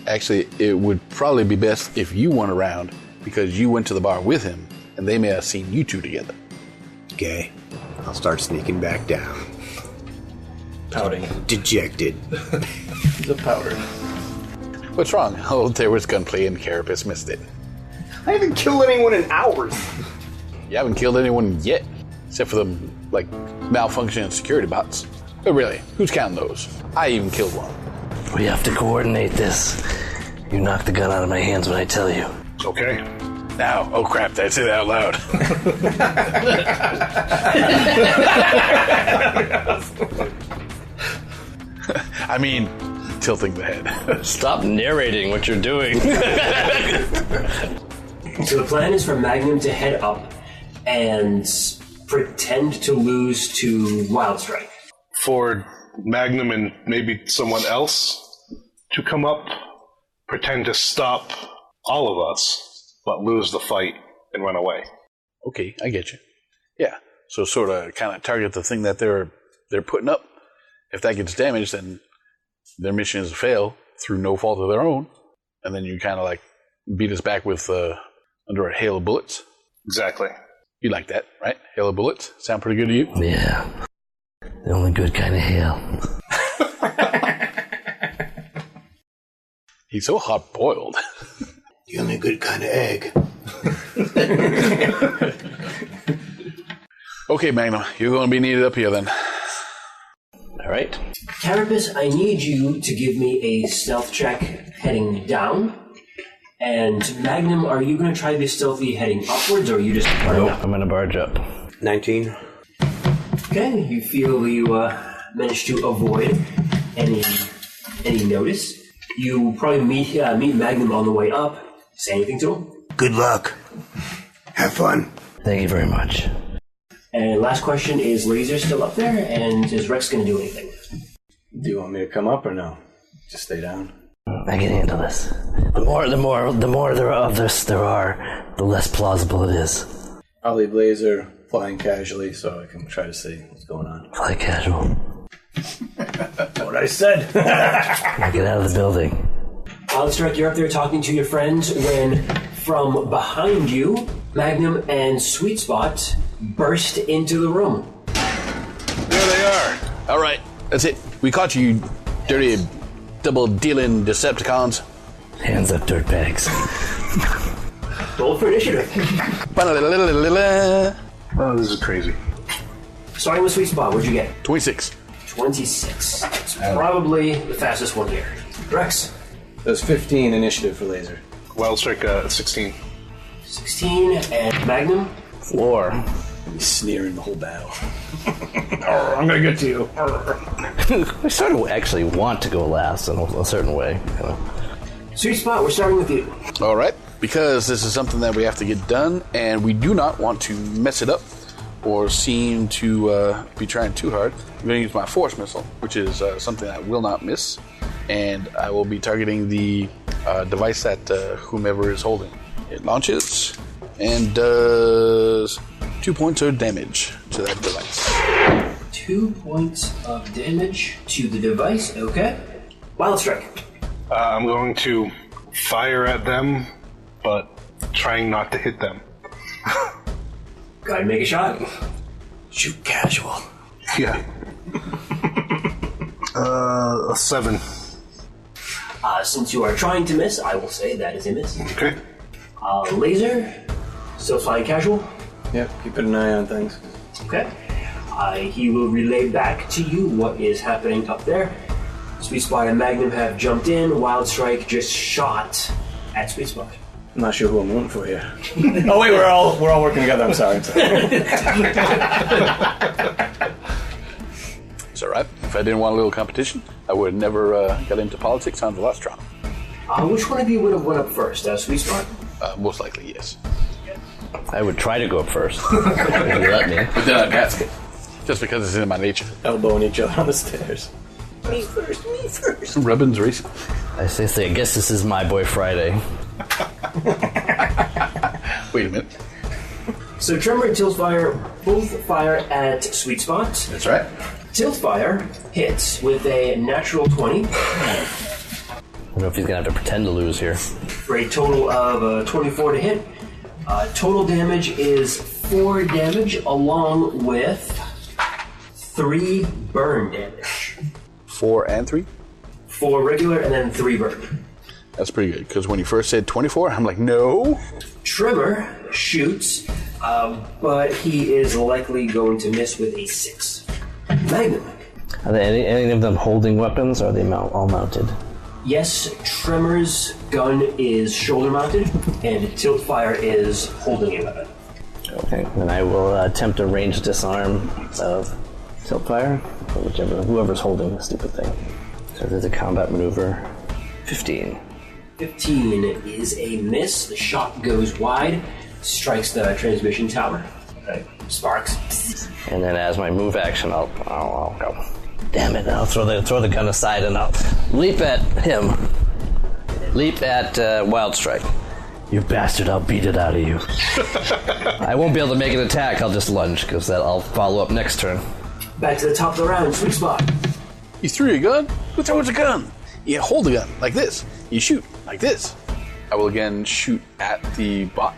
Actually, it would probably be best if you weren't around, because you went to the bar with him, and they may have seen you two together. Okay. I'll start sneaking back down. Pouting. Dejected. He's a powder. What's wrong? Oh, there was gunplay and Carapace missed it. I haven't killed anyone in hours. You haven't killed anyone yet, except for the, malfunctioning security bots. But really, who's counting those? I even killed one. We have to coordinate this. You knock the gun out of my hands when I tell you. Okay. Now, oh crap, did I say that out loud? I mean, tilting the head. Stop narrating what you're doing. So the plan is for Magnum to head up and pretend to lose to Wildstrike. For Magnum and maybe someone else to come up, pretend to stop all of us, but lose the fight and run away. Okay, I get you. Yeah, so sort of kind of target the thing that they're putting up. If that gets damaged, then their mission is a fail through no fault of their own, and then you kind of beat us back with under a hail of bullets. Exactly. You like that, right? Hail of bullets? Sound pretty good to you? Yeah. The only good kind of hail. He's so hot-boiled. The only good kind of egg. Okay, Magnum, you're going to be needed up here then. All right. Carapace, I need you to give me a stealth check heading down. And Magnum, are you going to try to be stealthy heading upwards, or are you just running up? I'm going to barge up. 19. Okay, you feel you managed to avoid any notice. You probably meet Magnum on the way up. Say anything to him? Good luck. Have fun. Thank you very much. And last question, is Laser still up there, and is Rex going to do anything? Do you want me to come up or no? Just stay down. I can handle this. The more there of this there are, the less plausible it is. I'll leave laser flying casually so I can try to see what's going on. Fly casual. What I said. Get out of the building. Wildstrike, you're up there talking to your friends when from behind you, Magnum and Sweet Spot burst into the room. There they are. All right, that's it. We caught you, dirty, double-dealing Decepticons. Hands up, dirtbags. Roll for initiative. Oh, this is crazy. Starting with Sweet Spot, what'd you get? 26. 26. It's probably the fastest one here. Rex? There's 15 initiative for laser. Wildstrike, 16. 16. And Magnum? 4. He's sneering the whole battle. I'm gonna get to you. I sort of actually want to go last in a certain way. Sweet Spot, we're starting with you. All right, because this is something that we have to get done, and we do not want to mess it up or seem to be trying too hard. I'm going to use my Force Missile, which is something that will not miss, and I will be targeting the device that whomever is holding. It launches and does 2 points of damage to that device. 2 points of damage to the device, okay. Wildstrike. I'm going to fire at them, but trying not to hit them. Go ahead and make a shot. Shoot casual. Yeah. A 7. Since you are trying to miss, I will say that is a miss. Okay. Laser, still flying casual. Yep, keeping an eye on things. Okay. He will relay back to you what is happening up there. Sweet Spot and Magnum have jumped in. Wildstrike just shot at Sweet Spot. I'm not sure who I'm rooting for here. Oh wait, we're all working together. I'm sorry. It's all right. If I didn't want a little competition, I would have never got into politics on Wildstrike. Which one of you would have went up first? Sweet Spot? Most likely, yes. I would try to go up first. If you let me. But then I'd pass it. Just because it's in my nature. Elbowing each other on the stairs. Me first. Rubbin's racing. I guess this is my boy Friday. Wait a minute. So Tremor and Tiltfire both fire at Sweet Spot. That's right. Tiltfire hits with a natural 20 I don't know if he's going to have to pretend to lose here. for a total of 24 to hit. Total damage is 4 damage along with 3 burn damage. 4 and 3? 4 regular and then 3 burn. That's pretty good, because when you first said 24, I'm like, no. Tremor shoots, but he is likely going to miss with a 6. Magnum. Are they any of them holding weapons, or are they all mounted? Yes, Tremor's gun is shoulder mounted, and Tiltfire is holding a weapon. Okay, then I will attempt a ranged disarm of Tiltfire, or whoever's holding the stupid thing. So there's a combat maneuver. 15. 15 is a miss. The shot goes wide, strikes the transmission tower. Okay. Sparks. And then as my move action, I'll go. Damn it! I'll throw the gun aside and I'll leap at him. Leap at Wildstrike. You bastard! I'll beat it out of you. I won't be able to make an attack. I'll just lunge because I'll follow up next turn. Back to the top of the round. Sweet Spot. You threw your gun? Who throws a gun? You hold the gun like this. You shoot like this. I will again shoot at the bot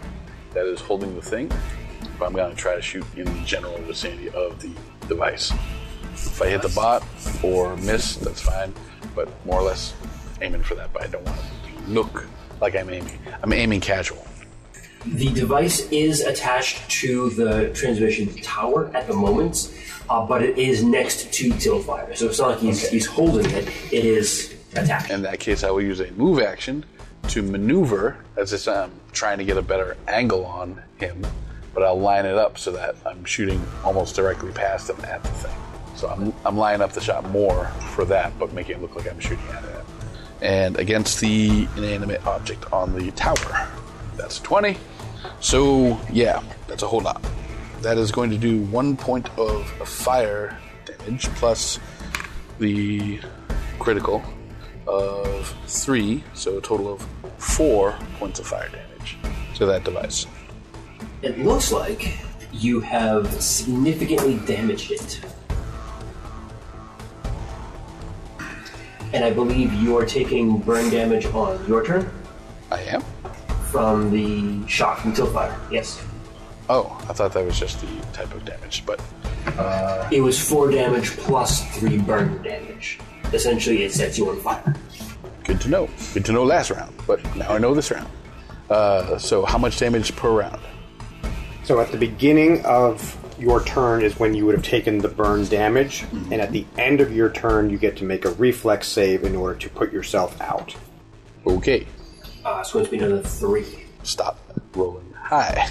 that is holding the thing. But I'm going to try to shoot in the general vicinity of the device. If I hit the bot or miss, that's fine. But more or less aiming for that, but I don't want it to look like I'm aiming. I'm aiming casual. The device is attached to the transmission tower at the moment, but it is next to Tiltfire. So it's not like he's holding it, it is attached. In that case, I will use a move action to maneuver as I'm trying to get a better angle on him, but I'll line it up so that I'm shooting almost directly past him at the thing. So I'm lining up the shot more for that, but making it look like I'm shooting at it. And against the inanimate object on the tower, that's 20. So yeah, that's a whole lot. That is going to do 1 point of fire damage plus the critical of 3, so a total of 4 points of fire damage to that device. It looks like you have significantly damaged it. And I believe you are taking burn damage on your turn I am? from the shock from Tiltfire. Yes. Oh, I thought that was just the type of damage, but It was 4 damage plus 3 burn damage. Essentially, it sets you on fire. good to know. Good to know last round, but now I know this round. So how much damage per round? So at the beginning of your turn is when you would have taken the burn damage, and at the end of your turn, you get to make a reflex save in order to put yourself out. Okay. It's going to be another 3. Stop rolling high.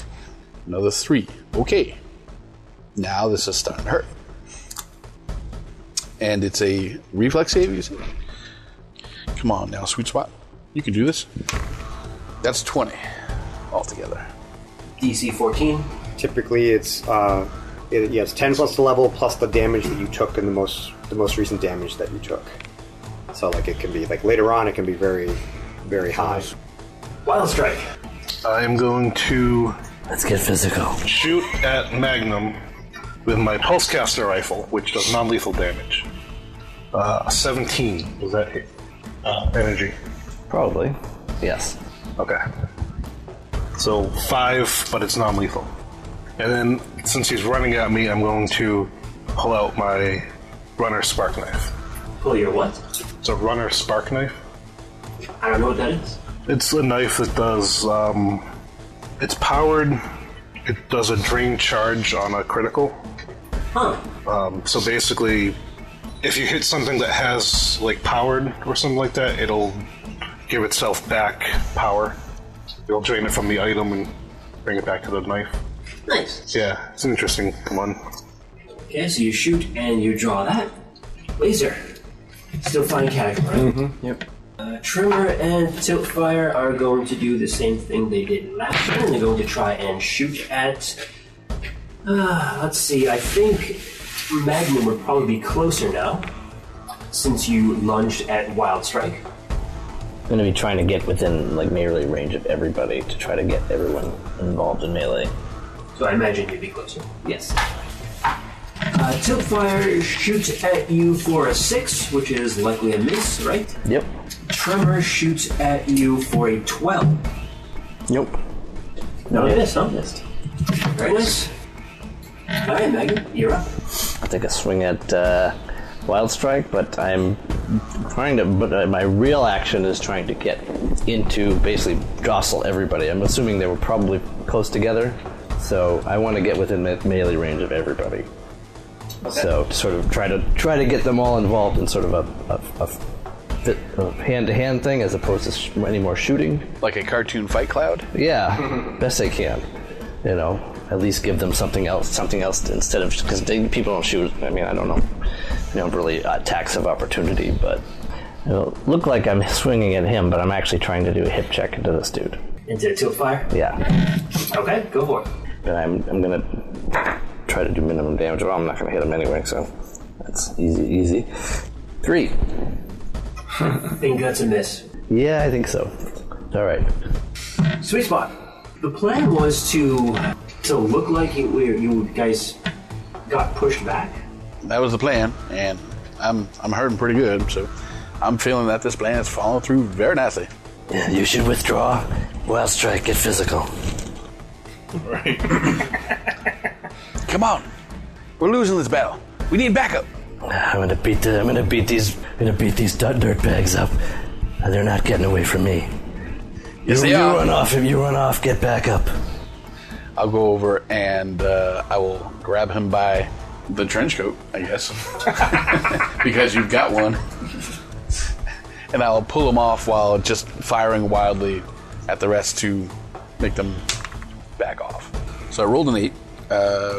Another 3. Okay. Now this is starting to hurt. And it's a reflex save, you say? Come on now, sweet spot. You can do this. That's 20 altogether. DC 14. Typically, it's 10 plus the level plus the damage that you took and the most recent damage that you took. So like it can be like later on, it can be very, very high. Wildstrike. I'm going to Let's get physical. shoot at Magnum with my pulsecaster rifle, which does non-lethal damage. 17. Does that hit? Energy. Probably. Yes. Okay. So 5, but it's non-lethal. And then, since he's running at me, I'm going to pull out my runner spark knife. Pull your what? It's a runner spark knife. I don't know what that is. It's a knife that does, it's powered. It does a drain charge on a critical. Huh. So basically, if you hit something that has, like, powered or something like that, it'll give itself back power. It'll drain it from the item and bring it back to the knife. Nice. Yeah, it's an interesting one. Okay, so you shoot and you draw that. Laser. Still fine category, right? Mm-hmm. Yep. Tremor and Tiltfire are going to do the same thing they did last turn. They're going to try and shoot at... let's see, I think Magnum would probably be closer now, since you lunged at Wildstrike. I'm going to be trying to get within like melee range of everybody to try to get everyone involved in melee. So I imagine you'd be closer. Yes. Tiltfire shoots at you for a 6, which is likely a miss, right? Yep. Tremor shoots at you for a 12. Nope. No miss, huh? Missed. Very nice. Alright, Megan, you're up. I'll take a swing at Wildstrike, but I'm trying to. But my real action is trying to get into basically jostle everybody. I'm assuming they were probably close together, so I want to get within melee range of everybody. Okay. So sort of try to get them all involved in sort of a hand-to-hand thing as opposed to any more shooting. Like a cartoon fight cloud? Yeah, best I can. You know, at least give them something else instead of, because people don't shoot. I mean, I don't know. You know, really attacks of opportunity, but it'll look like I'm swinging at him, but I'm actually trying to do a hip check into this dude. Into Tiltfire? Yeah. Okay, go for it. And I'm gonna try to do minimum damage. Well, I'm not gonna hit him anyway, so that's easy. 3. I think that's a miss. Yeah, I think so. All right. Sweet spot. The plan was to look like you guys got pushed back. That was the plan, and I'm hurting pretty good, so I'm feeling that this plan is following through very nicely. Yeah, you should withdraw. Wildstrike, get physical. Right. Come on, we're losing this battle. We need backup. I'm gonna beat these dirtbags up. They're not getting away from me. Yes, you run off, get back up. I'll go over and I will grab him by the trench coat, I guess. Because you've got one. And I'll pull him off while just firing wildly at the rest to make them back off. So I rolled an 8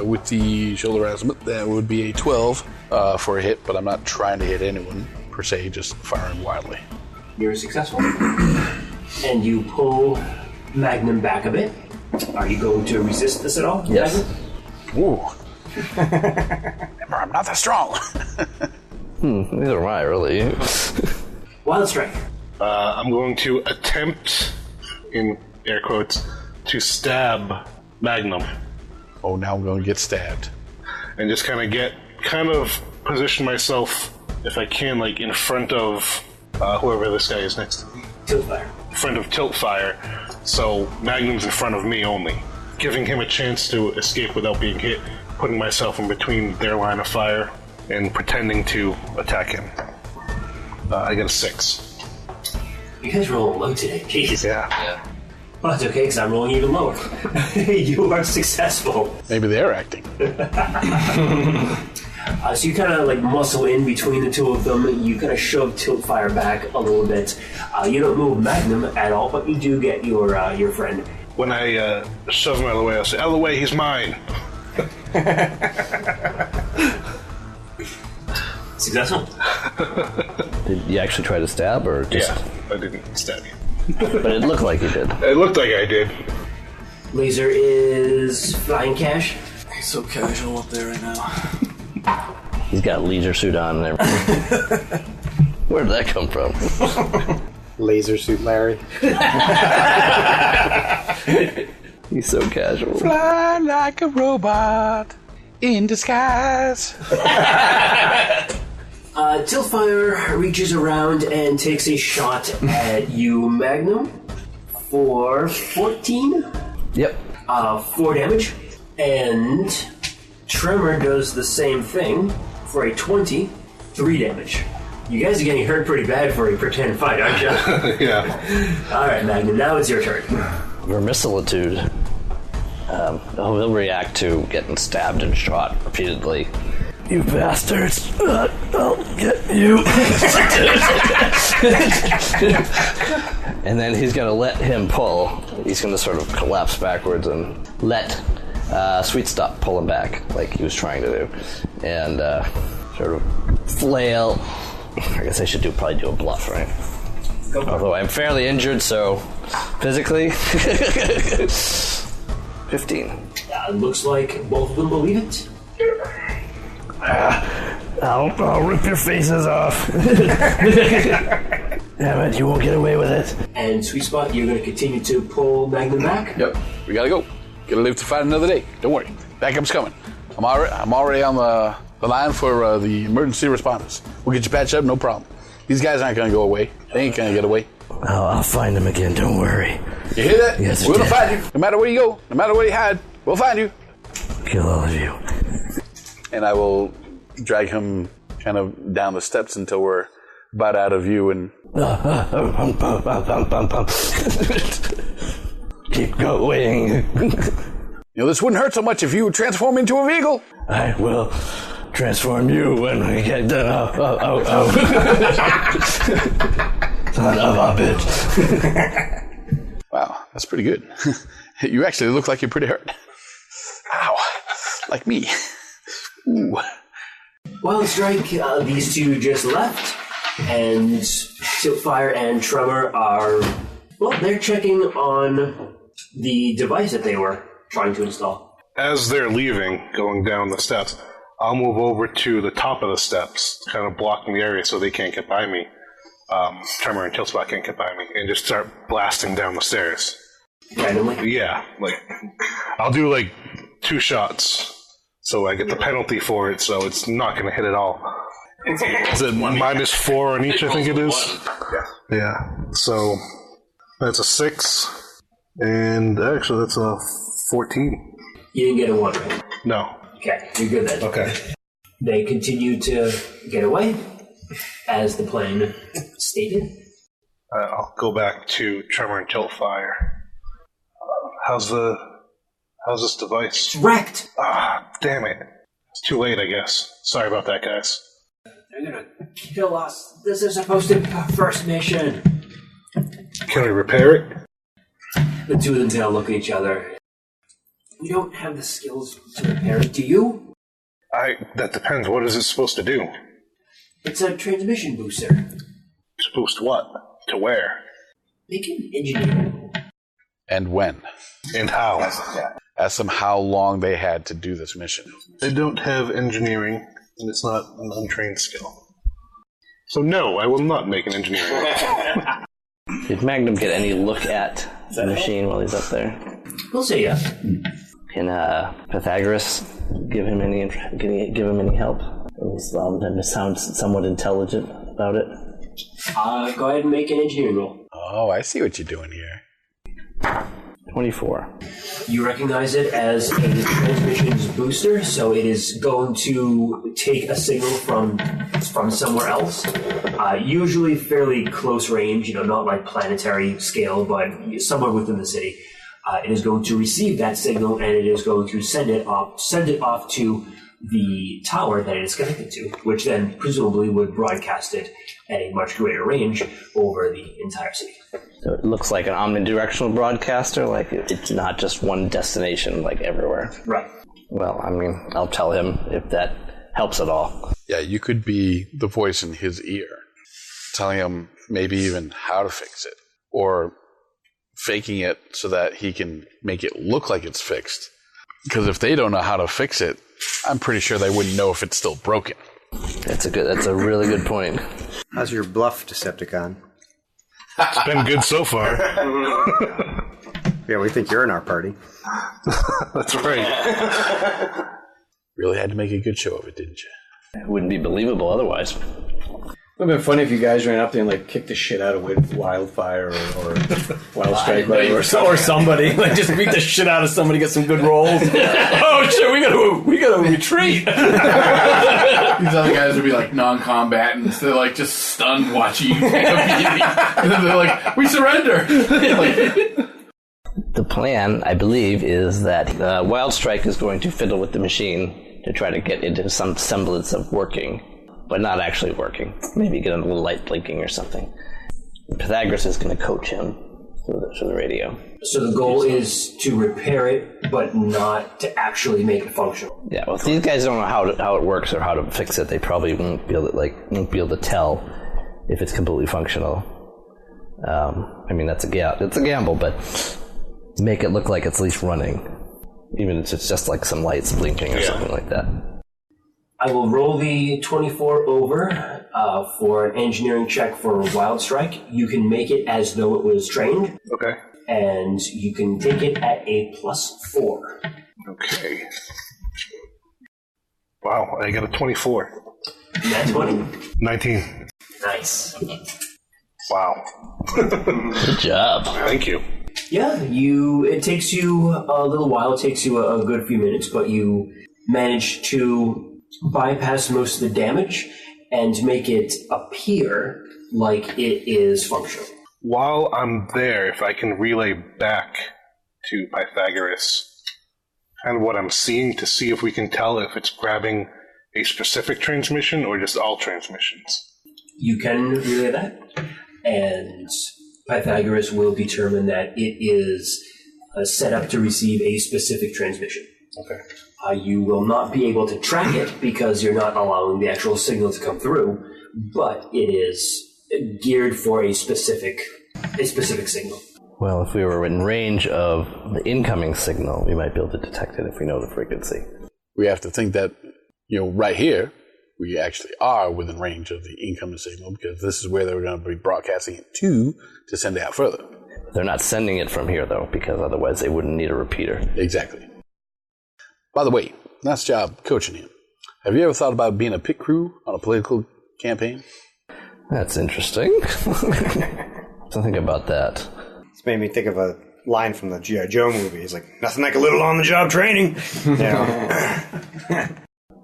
with the shoulder azimuth. That would be a 12 for a hit, but I'm not trying to hit anyone per se, just firing wildly. You're successful. And you pull Magnum back a bit. Are you going to resist this at all? Yes. Magnum? Ooh. Remember, I'm not that strong. Neither am I, really. Wildstrike. I'm going to attempt, in air quotes, to stab Magnum. Oh, now I'm going to get stabbed. And just kind of position myself, if I can, like in front of whoever this guy is next to me. Tiltfire. In front of Tiltfire, so Magnum's in front of me only. Giving him a chance to escape without being hit, putting myself in between their line of fire, and pretending to attack him. I get a 6. You guys rolling low today, jeez. Yeah. Well, that's okay, because I'm rolling even lower. You are successful. Maybe they're acting. So you kind of like muscle in between the two of them. You kind of shove Tiltfire back a little bit. You don't move Magnum at all, but you do get your friend. When I shove him out of the way, I'll say, "Out of the way, he's mine." Successful? Did you actually try to stab, or just... Yeah, I didn't stab you. But it looked like you did. It looked like I did. Laser is flying cash. He's so casual up there right now. He's got a leisure suit on and everything. Where did that come from? Laser suit Larry. He's so casual. Fly like a robot in disguise. Tiltfire reaches around and takes a shot at you, Magnum, for 14. Yep. 4 damage. And Tremor does the same thing for a 20, 3 damage. You guys are getting hurt pretty bad for a pretend fight, aren't you? Yeah. Alright, Magnum, now it's your turn. Vermicelitude. He'll react to getting stabbed and shot repeatedly. You bastards! I'll get you! And then he's going to let him pull. He's going to sort of collapse backwards and let Sweet Stop pull him back, like he was trying to do. And sort of flail. I guess I should probably do a bluff, right? Although I'm fairly injured, so physically, 15. Looks like both of them believe it. I'll rip your faces off. Damn it, you won't get away with it. And Sweet Spot, you're going to continue to pull Magnum back? Yep, we gotta go. Gotta live to fight another day. Don't worry, backup's coming. I'm already on the line for the emergency responders. We'll get you patched up, no problem. These guys aren't gonna go away. They ain't gonna get away. I'll find him again, don't worry. You hear that? Yes, We're gonna find you. No matter where you go, no matter where you hide, we'll find you. Kill all of you. And I will drag him kind of down the steps until we're about out of view and... Keep going. This wouldn't hurt so much if you transform into a vehicle. I will transform you when we get done. Oh. Son of a bitch. Wow, that's pretty good. You actually look like you're pretty hurt. Ow. Like me. Ooh. Wildstrike, these two just left, and Tiltfire and Tremor are, well, they're checking on the device that they were trying to install. As they're leaving, going down the steps, I'll move over to the top of the steps, kind of blocking the area so they can't get by me. Tremor and Tiltfire can't get by me, and just start blasting down the stairs. Randomly? Yeah, I'll do 2 shots. So I get the penalty for it, so it's not going to hit at all. Is it -4 on each, I think it is? Yeah. So that's a 6, and actually that's a 14. You didn't get a 1, right? No. Okay, you're good then. Okay. They continue to get away, as the plan stated. I'll go back to Tremor and Tiltfire. How's this device? It's wrecked! Ah, damn it. It's too late, I guess. Sorry about that, guys. They're gonna kill us. This is supposed to be our first mission. Can we repair it? The two of them kind of look at each other. We don't have the skills to repair it, do you? That depends. What is it supposed to do? It's a transmission booster. Supposed to what? To where? Make an engineer. And when? And how? Ask them how long they had to do this mission. They don't have engineering, and it's not an untrained skill. So no, I will not make an engineering. Did Magnum get any look at the machine while he's up there? We'll say yes. Can Pythagoras give him any help? He sounds somewhat intelligent about it. Go ahead and make an engineering roll. Oh, I see what you're doing here. 24. You recognize it as a transmissions booster, so it is going to take a signal from somewhere else. Usually fairly close range, not like planetary scale, but somewhere within the city. It is going to receive that signal, and it is going to send it off to the tower that it is connected to, which then presumably would broadcast it at a much greater range over the entire city. So it looks like an omnidirectional broadcaster, like it's not just one destination, like everywhere. Right. Well, I mean, I'll tell him if that helps at all. Yeah, you could be the voice in his ear, telling him maybe even how to fix it, or faking it so that he can make it look like it's fixed. Because if they don't know how to fix it, I'm pretty sure they wouldn't know if it's still broken. That's a really good point. How's your bluff, Decepticon? It's been good so far. Yeah, we think you're in our party. That's right. Really had to make a good show of it, didn't you? It wouldn't be believable otherwise. It would have been funny if you guys ran up there and like kicked the shit out of Wildfire or Wildstrike or somebody. Like just beat the shit out of somebody, get some good rolls. Oh shit, we gotta retreat. These other guys would be like non-combatants. They're like just stunned watching you take a beating. And then they're like, we surrender. The plan, I believe, is that Wildstrike is going to fiddle with the machine to try to get into some semblance of working, but not actually working. Maybe get a little light blinking or something. Pythagoras is going to coach him through the radio. So the goal is to repair it, but not to actually make it functional. Yeah, well, if these guys don't know how it works or how to fix it, they probably won't be able to tell if it's completely functional. I mean, it's a gamble, but make it look like it's at least running, even if it's just like some lights blinking or something like that. I will roll the 24 over for an engineering check for Wildstrike. You can make it as though it was trained. Okay. And you can take it at a +4. Okay. Wow, I got a 24. Nat 20. 19. Nice. Wow. Good job. Thank you. Yeah, it takes you a little while. It takes you a good few minutes, but you manage to bypass most of the damage and make it appear like it is functional. While I'm there, if I can relay back to Pythagoras kind of what I'm seeing to see if we can tell if it's grabbing a specific transmission or just all transmissions. You can relay that, and Pythagoras will determine that it is set up to receive a specific transmission. Okay. You will not be able to track it because you're not allowing the actual signal to come through, but it is geared for a specific signal. Well, if we were in range of the incoming signal, we might be able to detect it if we know the frequency. We have to think that, right here, we actually are within range of the incoming signal because this is where they were going to be broadcasting it to send it out further. They're not sending it from here, though, because otherwise they wouldn't need a repeater. Exactly. By the way, nice job coaching him. Have you ever thought about being a pit crew on a political campaign? That's interesting. Think about that. It's made me think of a line from the G.I. Joe movie. It's like, nothing like a little on-the-job training. So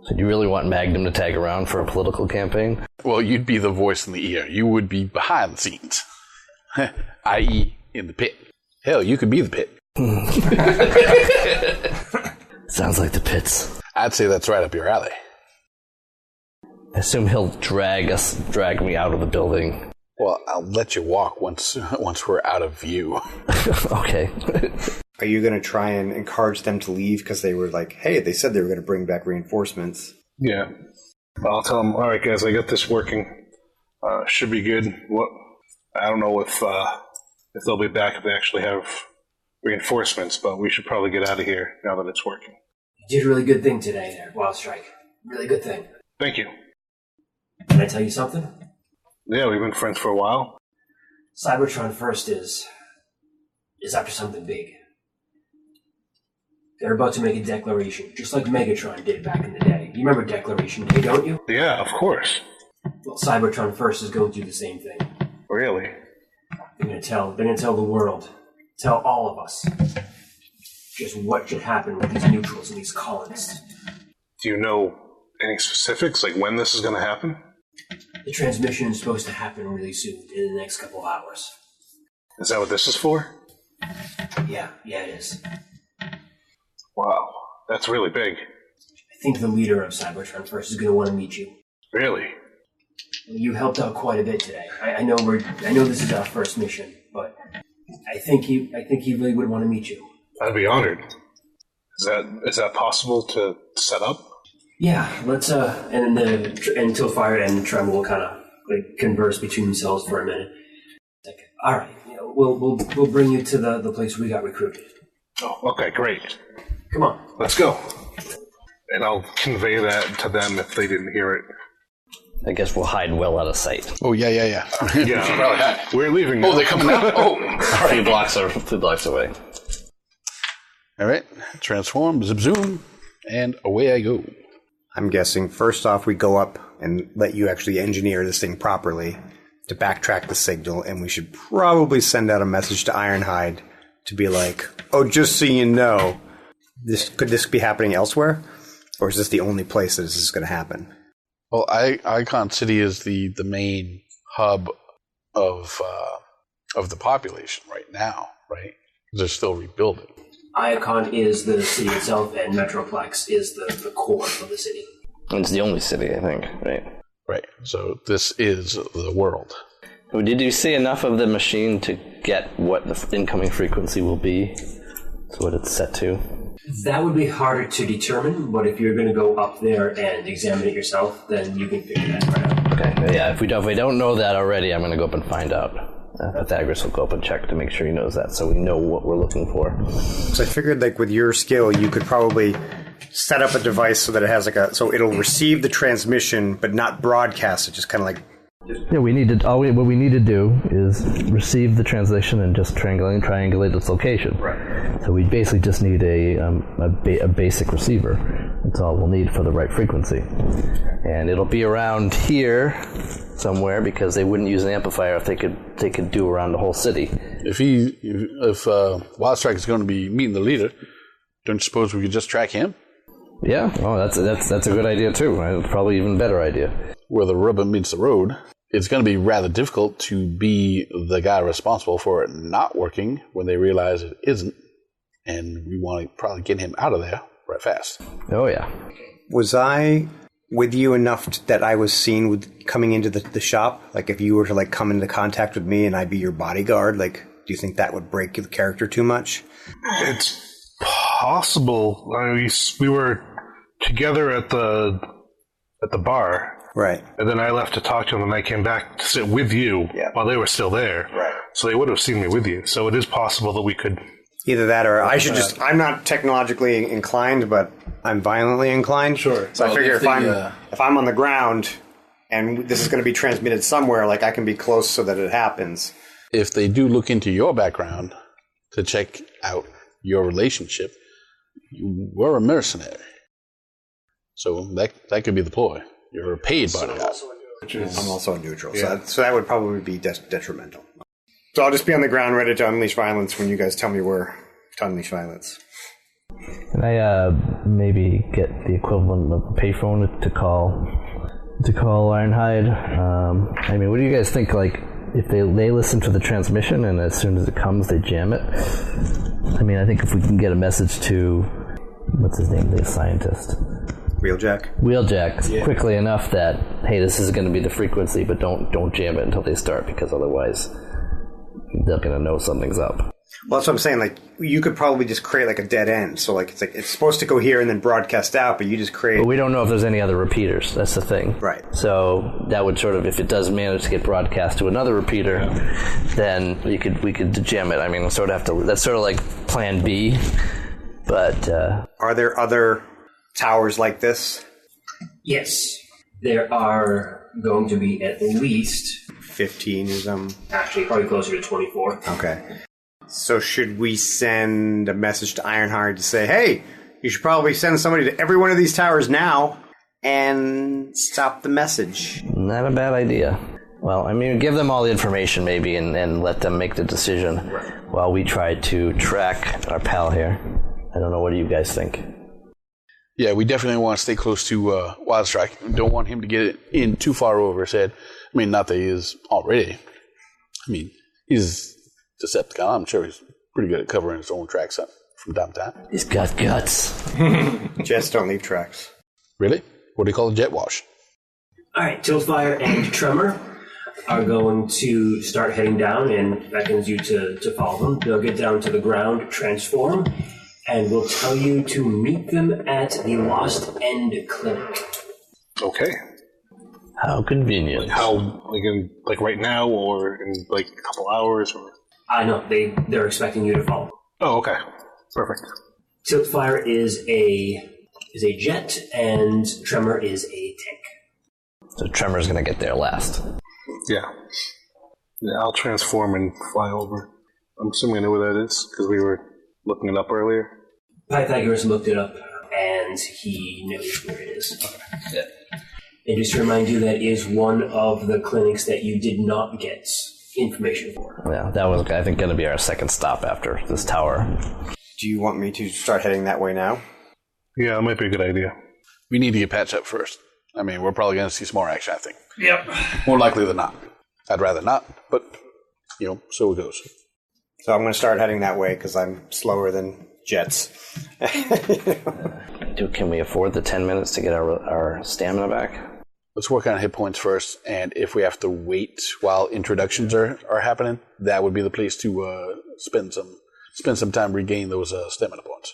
do you really want Magnum to tag around for a political campaign? Well, you'd be the voice in the ear. You would be behind the scenes, i.e. in the pit. Hell, you could be the pit. Sounds like the pits. I'd say that's right up your alley. I assume he'll drag me out of the building. Well, I'll let you walk once we're out of view. Okay. Are you going to try and encourage them to leave because they were like, hey, they said they were going to bring back reinforcements? Yeah. I'll tell them, all right, guys, I got this working. Should be good. I don't know if they'll be back if they actually have reinforcements, but we should probably get out of here now that it's working. You did a really good thing today there, Wildstrike. Really good thing. Thank you. Can I tell you something? Yeah, we've been friends for a while. Cybertron First is up to something big. They're about to make a declaration, just like Megatron did back in the day. You remember Declaration Day, don't you? Yeah, of course. Well, Cybertron First is going to do the same thing. Really? They're going to tell the world, tell all of us, just what should happen with these neutrals and these colonists. Do you know any specifics, like when this is going to happen? The transmission is supposed to happen really soon, in the next couple of hours. Is that what this is for? Yeah, it is. Wow, that's really big. I think the leader of Cybertron First is going to want to meet you. Really? You helped out quite a bit today. I know this is our first mission, but I think he really would want to meet you. I'd be honored. Is that possible to set up? Yeah, let's and Tiltfire and Tremor will kind of converse between themselves for a minute. Like, all right, we'll bring you to the place we got recruited. Oh, okay, great. Come on, let's go. And I'll convey that to them if they didn't hear it. I guess we'll hide well out of sight. Oh, yeah. Yeah, we're leaving now. Oh, they're coming out? Oh, a few blocks away. All right, transform, zip zoom, and away I go. I'm guessing, first off, we go up and let you actually engineer this thing properly to backtrack the signal, and we should probably send out a message to Ironhide to be like, oh, just so you know, could this be happening elsewhere? Or is this the only place that this is going to happen? Well, Icon City is the main hub of the population right now, right? They're still rebuilding. Iacon is the city itself, and Metroplex is the core of the city. It's the only city, I think, right? Right. So this is the world. Did you see enough of the machine to get what the incoming frequency will be? So what it's set to? That would be harder to determine, but if you're going to go up there and examine it yourself, then you can figure that right out. Okay, yeah, if we don't know that already, I'm going to go up and find out. Pythagoras will go up and check to make sure he knows that, so we know what we're looking for. So I figured, with your skill, you could probably set up a device so that it has so it'll receive the transmission, but not broadcast it, just kind of like... Yeah, what we need to do is receive the translation and just triangulate its location. Right. So we basically just need a basic receiver. That's all we'll need for the right frequency. And it'll be around here somewhere because they wouldn't use an amplifier if they could do around the whole city. If Wildstrike is going to be meeting the leader, don't you suppose we could just track him? Yeah, that's a good idea too. Probably even a better idea. Where the rubber meets the road, it's going to be rather difficult to be the guy responsible for it not working when they realize it isn't, and we want to probably get him out of there right fast. Oh yeah. Was I with you enough that I was seen with coming into the shop? Like, if you were to come into contact with me and I'd be your bodyguard, do you think that would break the character too much? It's possible. We were together at the bar. Right. And then I left to talk to them, and I came back to sit with you while they were still there. Right. So they would have seen me with you. So it is possible that we could... Either that or I'm not technologically inclined, but I'm violently inclined. Sure. So I figure if I'm on the ground and this is going to be transmitted somewhere, I can be close so that it happens. If they do look into your background to check out your relationship, you were a mercenary. So that could be the ploy. You're a paid bodyguard. I'm also a neutral, so that would probably be detrimental. So I'll just be on the ground ready to unleash violence when you guys tell me where to unleash violence. Can I maybe get the equivalent of a payphone to call Ironhide? What do you guys think? If they listen to the transmission and as soon as it comes, they jam it. I think if we can get a message to what's his name, the scientist. Wheeljack quickly enough that, hey, this is going to be the frequency, but don't jam it until they start, because otherwise they're going to know something's up. Well, that's what I'm saying. You could probably just create a dead end. So it's supposed to go here and then broadcast out, but you just create. But we don't know if there's any other repeaters. That's the thing. Right. So that would sort of, if it does manage to get broadcast to another repeater, then we could jam it. That's sort of like Plan B. But are there other towers like this? Yes. There are going to be at least 15 or something. Actually, probably closer to 24. Okay. So should we send a message to Ironheart to say, hey, you should probably send somebody to every one of these towers now and stop the message? Not a bad idea. Well, I mean, give them all the information maybe and let them make the decision while we try to track our pal here. I don't know, what do you guys think? Yeah, we definitely want to stay close to Wildstrike. We don't want him to get in too far over his head. I mean, not that he is already. I mean, he's Decepticon. I'm sure he's pretty good at covering his own tracks up from time to time. He's got guts. Jets don't leave tracks. Really? What do you call a jet wash? All right, Tiltfire and Tremor are going to start heading down and beckons you to follow them. They'll get down to the ground, transform, and will tell you to meet them at the Lost End Clinic. Okay. How convenient. How, like right now, or in like a couple hours, or? I know they're expecting you to follow. Oh, okay. Perfect. Tiltfire is a jet, and Tremor is a tank. So Tremor's going to get there last. Yeah. I'll transform and fly over. I'm assuming I know where that is, because we were looking it up earlier. Pythagoras looked it up, and he knows where it is. Okay. Yeah. And just to remind you, that is one of the clinics that you did not get information for. Yeah, that was, I think, going to be our second stop after this tower. Do you want me to start heading that way now? Yeah, that might be a good idea. We need to get patched up first. I mean, we're probably going to see some more action, I think. Yep. More likely than not. I'd rather not, but, so it goes. So I'm going to start heading that way because I'm slower than jets. Can we afford the 10 minutes to get our stamina back? Let's work on hit points first, and if we have to wait while introductions are happening, that would be the place to spend some time regaining those stamina points.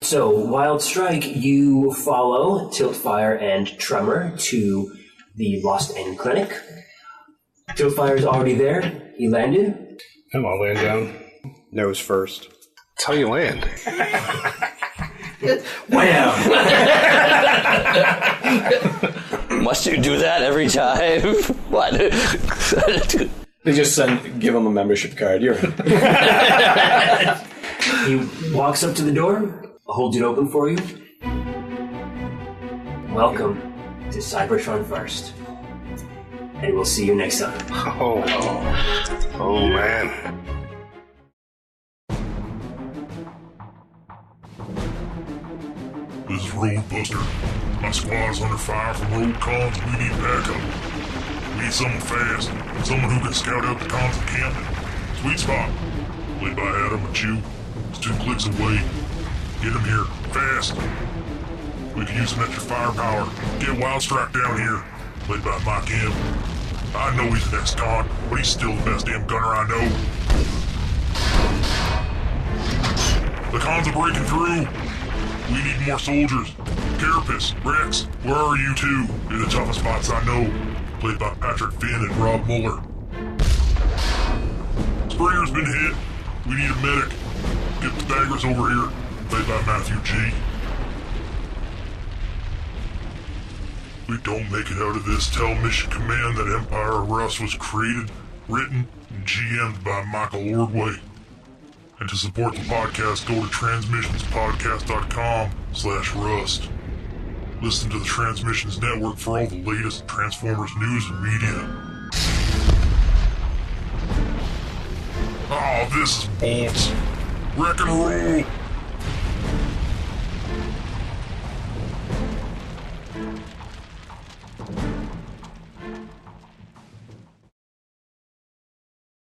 So, Wildstrike, you follow Tiltfire and Tremor to the Lost End Clinic. Tiltfire's already there. He landed. Come on, land down. Nose first. That's how you land. Wham! Must you do that every time? What? They just give him a membership card. You're He walks up to the door, holds it open for you. Welcome to Cybertron First. And we'll see you next time. Oh man. This is Roadbuster. My squad is under fire from road cons. We need backup. We need someone fast. Someone who can scout out the cons encampment. Sweet spot. Played by Adam and Chew. It's 2 clicks away. Get him here. Fast. We can use some extra firepower. Get Wildstrike down here. Played by Mike M. I know he's an ex-con, but he's still the best damn gunner I know. The cons are breaking through. We need more soldiers. Carapace, Rex, where are you two? You're the toughest spots I know. Played by Patrick Finn and Rob Muller. Springer's been hit. We need a medic. Get the daggers over here. Played by Matthew G. If we don't make it out of this, tell Mission Command that Empire of Rust was created, written, and GM'd by Michael Ordway. And to support the podcast, go to transmissionspodcast.com/rust. Listen to the Transmissions Network for all the latest Transformers news and media. Oh, this is bolts. Wreck and roll!